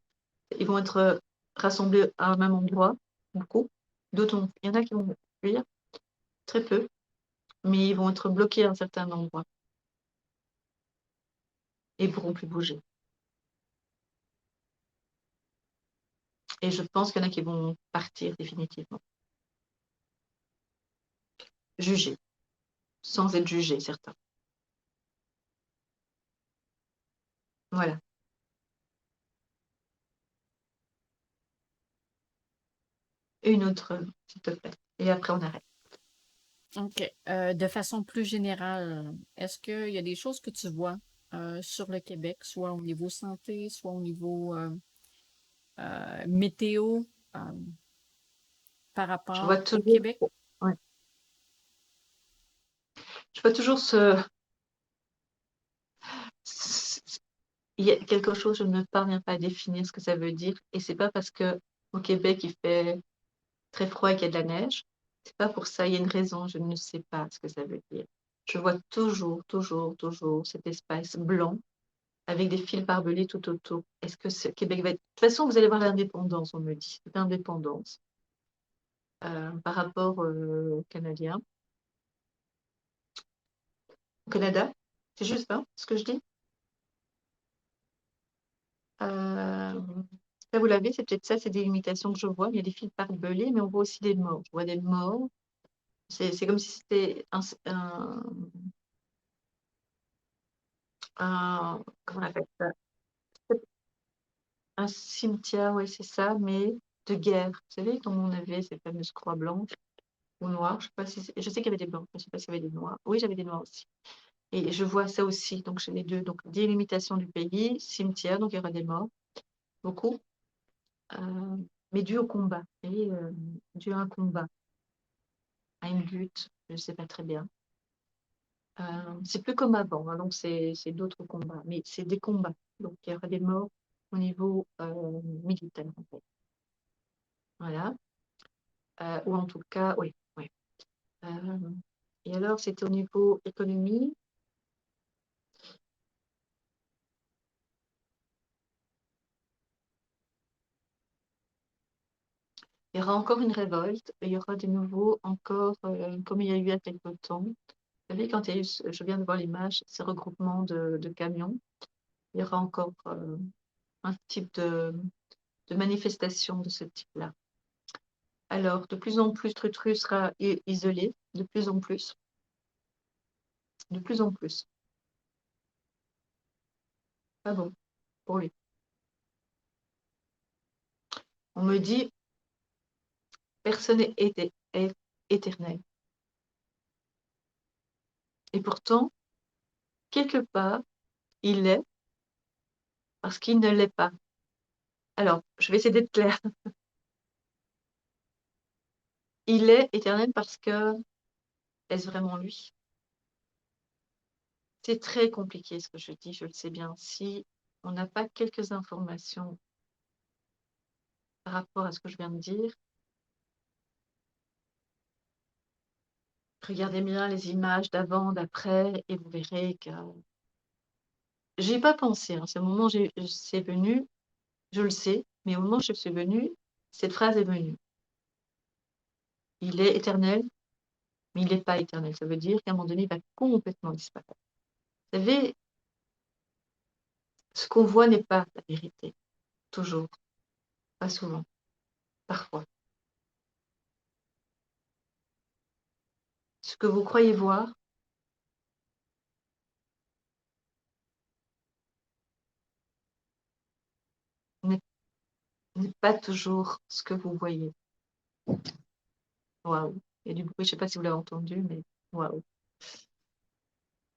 Ils vont être rassemblés à un même endroit, beaucoup. D'autres, il y en a qui vont fuir, très peu, mais ils vont être bloqués à un certain endroit et ils ne pourront plus bouger. Et je pense qu'il y en a qui vont partir définitivement. Jugés, sans être jugés, certains. Voilà. Et une autre, s'il te plaît. Et après, on arrête. OK. De façon plus générale, est-ce qu'il y a des choses que tu vois sur le Québec, soit au niveau santé, soit au niveau météo, euh, par Je vois rapport au toujours, Québec? ouais, je vois toujours il y a quelque chose, je ne parviens pas à définir ce que ça veut dire. Et c'est pas parce que au Québec, il fait très froid et qu'il y a de la neige. C'est pas pour ça. Il y a une raison. Je ne sais pas ce que ça veut dire. Je vois toujours, toujours, toujours cet espace blanc avec des fils barbelés tout autour. Est-ce que ce Québec va être... De toute façon, vous allez voir l'indépendance, on me dit. L'indépendance par rapport aux Canadiens. Au Canada, c'est juste hein, ce que je dis. Euh, Ça, vous l'avez, c'est peut-être ça, c'est des limitations que je vois. Il y a des fils barbelés, mais on voit aussi des morts. Je vois des morts. C'est comme si c'était comment on appelle ça? Un cimetière, oui, c'est ça, mais de guerre. Vous savez, comme on avait ces fameuses croix blanches ou noires. Je sais pas si je sais qu'il y avait des blancs, je ne sais pas s'il y avait des noirs. Oui, j'avais des noirs aussi. Et je vois ça aussi, donc chez les deux. Donc, délimitation du pays, cimetière, donc il y aura des morts, beaucoup, euh, mais dû au combat, et dû à un combat, à une lutte, je ne sais pas très bien. C'est plus comme avant, hein, donc c'est d'autres combats, mais c'est des combats. Donc il y aura des morts au niveau militaire, en fait. Voilà. Ou en tout cas, oui. Oui. Euh, et alors, c'était au niveau économie. Il y aura encore une révolte, et il y aura de nouveau encore, comme il y a eu il y a quelque temps. Vous savez, quand il y a eu, je viens de voir l'image, ces regroupements de camions, il y aura encore un type de manifestation de ce type-là. Alors, de plus en plus, Trutru sera isolé, de plus en plus, de plus en plus. Pas bon pour lui. On me dit, personne est éternel. Et pourtant, quelque part, il l'est parce qu'il ne l'est pas. Alors, je vais essayer d'être claire. Il est éternel parce que, est-ce vraiment lui? C'est très compliqué ce que je dis, je le sais bien. Si on n'a pas quelques informations par rapport à ce que je viens de dire, regardez bien les images d'avant, d'après, et vous verrez que j'ai pas pensé. Hein. Ce moment, c'est venu, je le sais, mais au moment où je suis venue, cette phrase est venue. Il est éternel, mais il n'est pas éternel. Ça veut dire qu'à un moment donné, il va complètement disparaître. Vous savez, ce qu'on voit n'est pas la vérité. Toujours. Pas souvent. Parfois. Ce que vous croyez voir n'est pas toujours ce que vous voyez. Waouh. Il y a du bruit, je ne sais pas si vous l'avez entendu, mais waouh.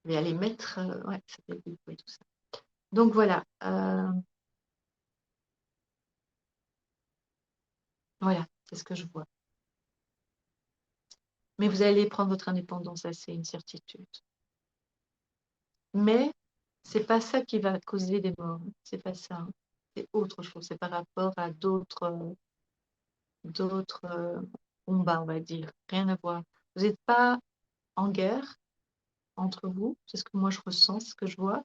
Je vais aller mettre. Ouais, ça fait du bruit, tout ça. Donc voilà. Voilà, c'est ce que je vois. Mais vous allez prendre votre indépendance, ça c'est une certitude. Mais c'est pas ça qui va causer des morts. C'est pas ça. Hein. C'est autre chose. C'est par rapport à d'autres combats, on va dire. Rien à voir. Vous n'êtes pas en guerre entre vous. C'est ce que moi je ressens, ce que je vois.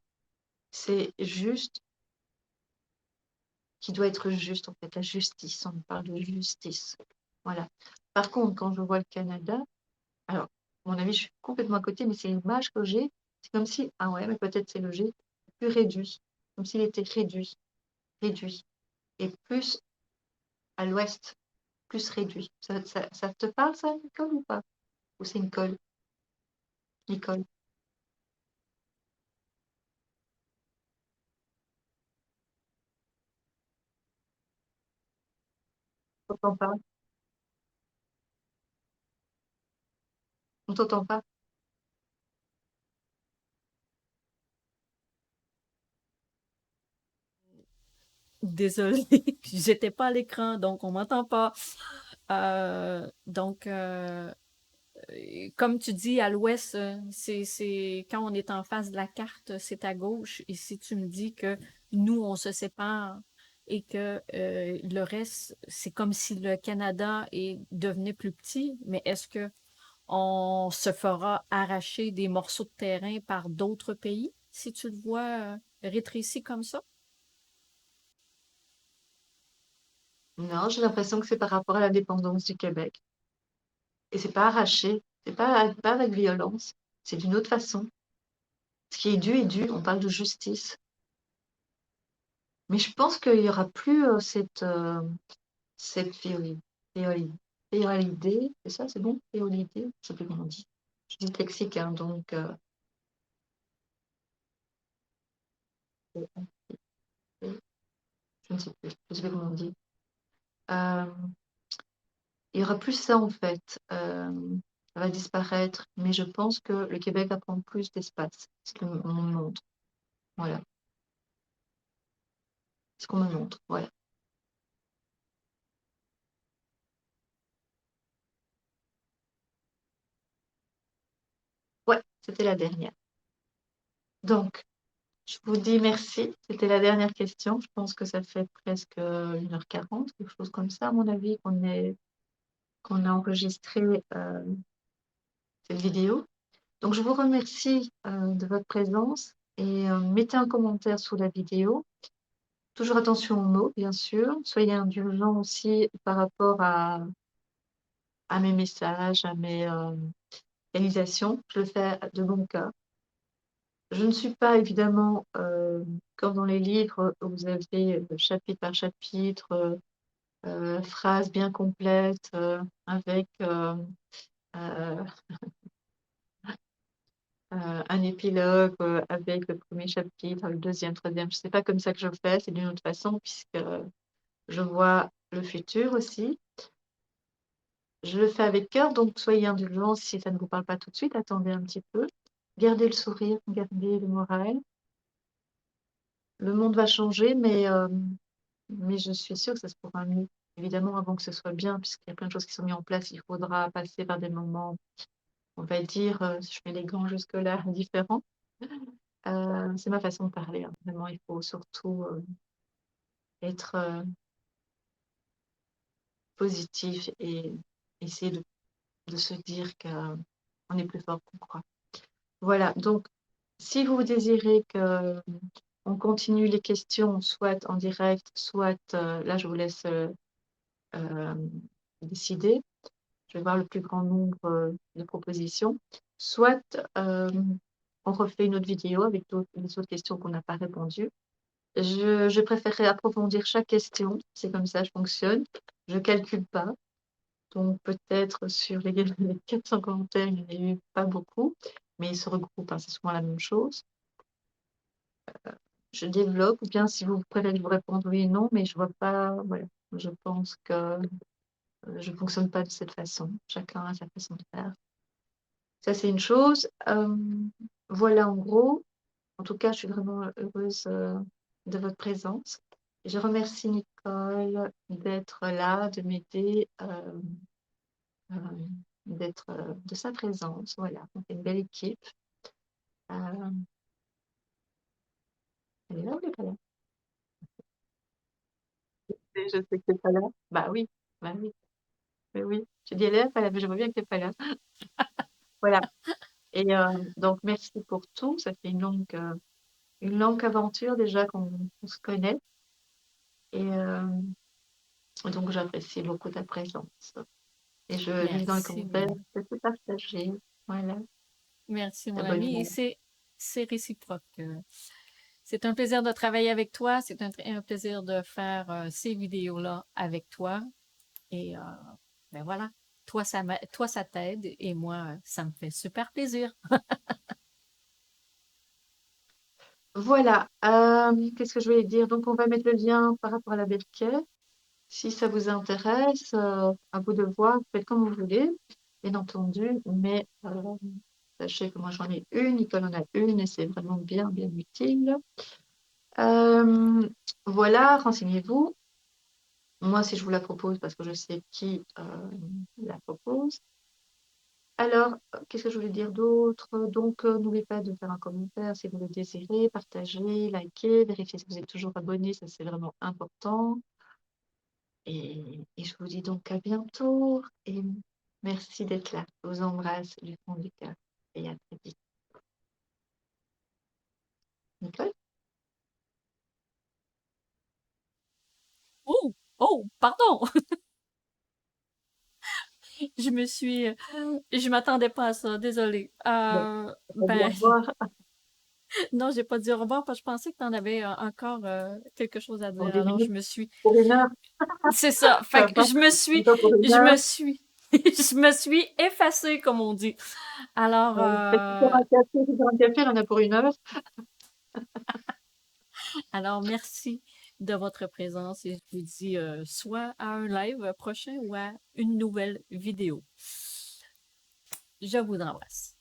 C'est juste qui doit être juste, en fait, la justice. On parle de justice. Voilà. Par contre, quand je vois le Canada, alors, à mon avis, je suis complètement à côté, mais c'est l'image que j'ai. C'est comme si, ah ouais, mais peut-être c'est logique, plus réduit. Comme s'il était réduit, réduit. Et plus à l'ouest, plus réduit. Ça te parle, ça, Nicole, ou pas? Ou c'est une colle? Nicole, on t'entend pas? On t'entend pas? Désolée, j'étais pas à l'écran, donc on m'entend pas. Donc, comme tu dis, à l'ouest, c'est quand on est en face de la carte, c'est à gauche. Et si tu me dis que nous, on se sépare et que le reste, c'est comme si le Canada devenait plus petit, mais est-ce que on se fera arracher des morceaux de terrain par d'autres pays si tu le vois rétréci comme ça? Non, j'ai l'impression que c'est par rapport à l'indépendance du Québec. Et c'est pas arraché, c'est pas avec violence, c'est d'une autre façon. Ce qui est dû, on parle de justice. Mais je pense qu'il y aura plus cette féolidé, féolidé, c'est ça, c'est bon? Féolidé, je sais plus comment on dit. Je suis dyslexique, hein, donc je ne sais plus, je sais plus comment on dit. Euh, il y aura plus ça en fait. Ça va disparaître, mais je pense que le Québec va prendre plus d'espace. C'est ce qu'on me montre. Voilà. Ce qu'on me montre. Voilà. Ouais, c'était la dernière. Donc, je vous dis merci. C'était la dernière question. Je pense que ça fait presque 1h40, quelque chose comme ça, à mon avis, qu'on a enregistré cette vidéo. Donc, je vous remercie de votre présence et mettez un commentaire sous la vidéo. Toujours attention aux mots, bien sûr. Soyez indulgents aussi par rapport à mes messages, à mes réalisations. Je le fais de bon cœur. Je ne suis pas évidemment, comme dans les livres où vous avez chapitre par chapitre, phrases bien complètes, avec euh, un épilogue, avec le premier chapitre, le deuxième, troisième. Je ne sais pas comme ça que je fais, c'est d'une autre façon, puisque je vois le futur aussi. Je le fais avec cœur, donc soyez indulgents si ça ne vous parle pas tout de suite, attendez un petit peu. Gardez le sourire, gardez le moral. Le monde va changer, mais je suis sûre que ça se pourra mieux. Évidemment, avant que ce soit bien, puisqu'il y a plein de choses qui sont mises en place, il faudra passer par des moments, on va dire, si je mets les gants jusque-là, différents. C'est ma façon de parler, hein. Vraiment, il faut surtout être positif et essayer de se dire qu'on est plus fort qu'on croit. Voilà, donc si vous désirez qu'on continue les questions, soit en direct, soit là, je vous laisse euh, décider. Je vais voir le plus grand nombre de propositions. Soit on refait une autre vidéo avec les autres questions qu'on n'a pas répondues. Je préférerais approfondir chaque question. C'est comme ça que je fonctionne. Je ne calcule pas. Donc peut-être sur les 400 commentaires, il n'y en a eu pas beaucoup, mais ils se regroupent, hein, c'est souvent la même chose. Je développe, ou bien si vous préférez que je vous réponde oui et non, mais je vois pas, voilà. Je pense que je ne fonctionne pas de cette façon. Chacun a sa façon de faire. Ça, c'est une chose. Voilà, en gros. En tout cas, je suis vraiment heureuse de votre présence. Je remercie Nicole d'être là, de m'aider, euh, d'être de sa présence. Voilà, on fait une belle équipe. Euh, elle est là ou elle n'est pas là? Je sais qu'elle n'est pas là. Bah oui, oui, oui. Je dis elle est là, pas là, mais je vois bien qu'elle n'est pas là. Voilà. Et donc, merci pour tout. Ça fait une longue une longue aventure déjà qu'on se connaît. Et donc, j'apprécie beaucoup ta présence. Et je lis dans les Merci, mon commentaires ami. que tu partagé. Voilà, Merci, mon ami. Et abonnement. c'est réciproque. C'est un plaisir de travailler avec toi. C'est un plaisir de faire ces vidéos-là avec toi. Et ben voilà, toi, ça t'aide et moi, ça me fait super plaisir. Voilà, qu'est-ce que je voulais dire? Donc, on va mettre le lien par rapport à la Belkay. Si ça vous intéresse, à vous de voir, vous faites comme vous voulez, bien entendu, mais sachez que moi j'en ai une, Nicole en a une, et c'est vraiment bien, bien utile. Euh, voilà, renseignez-vous. Moi, si je vous la propose, parce que je sais qui la propose. Alors, qu'est-ce que je voulais dire d'autre? Donc, n'oubliez pas de faire un commentaire si vous le désirez, partager, liker, vérifier si vous êtes toujours abonné, ça c'est vraiment important. Et je vous dis donc à bientôt et merci d'être là. Je vous embrasse du fond du cœur et à très vite. Nicole? Oh, oh, pardon! Je m'attendais pas à ça, désolée. Bon, on va dire Ben, au revoir. non, j'ai pas dit au revoir parce que je pensais que tu en avais encore quelque chose à Pour dire. 10 Alors, minutes, pour 1 heure, c'est ça. peu Fait que importe. Mais pas pour 1 je heure. me suis, je me suis effacée, comme on dit. Alors, Faites faire un café, faire un café, on en a pour 1 heure. alors, merci de votre présence et je vous dis soit à un live prochain ou à une nouvelle vidéo. Je vous embrasse.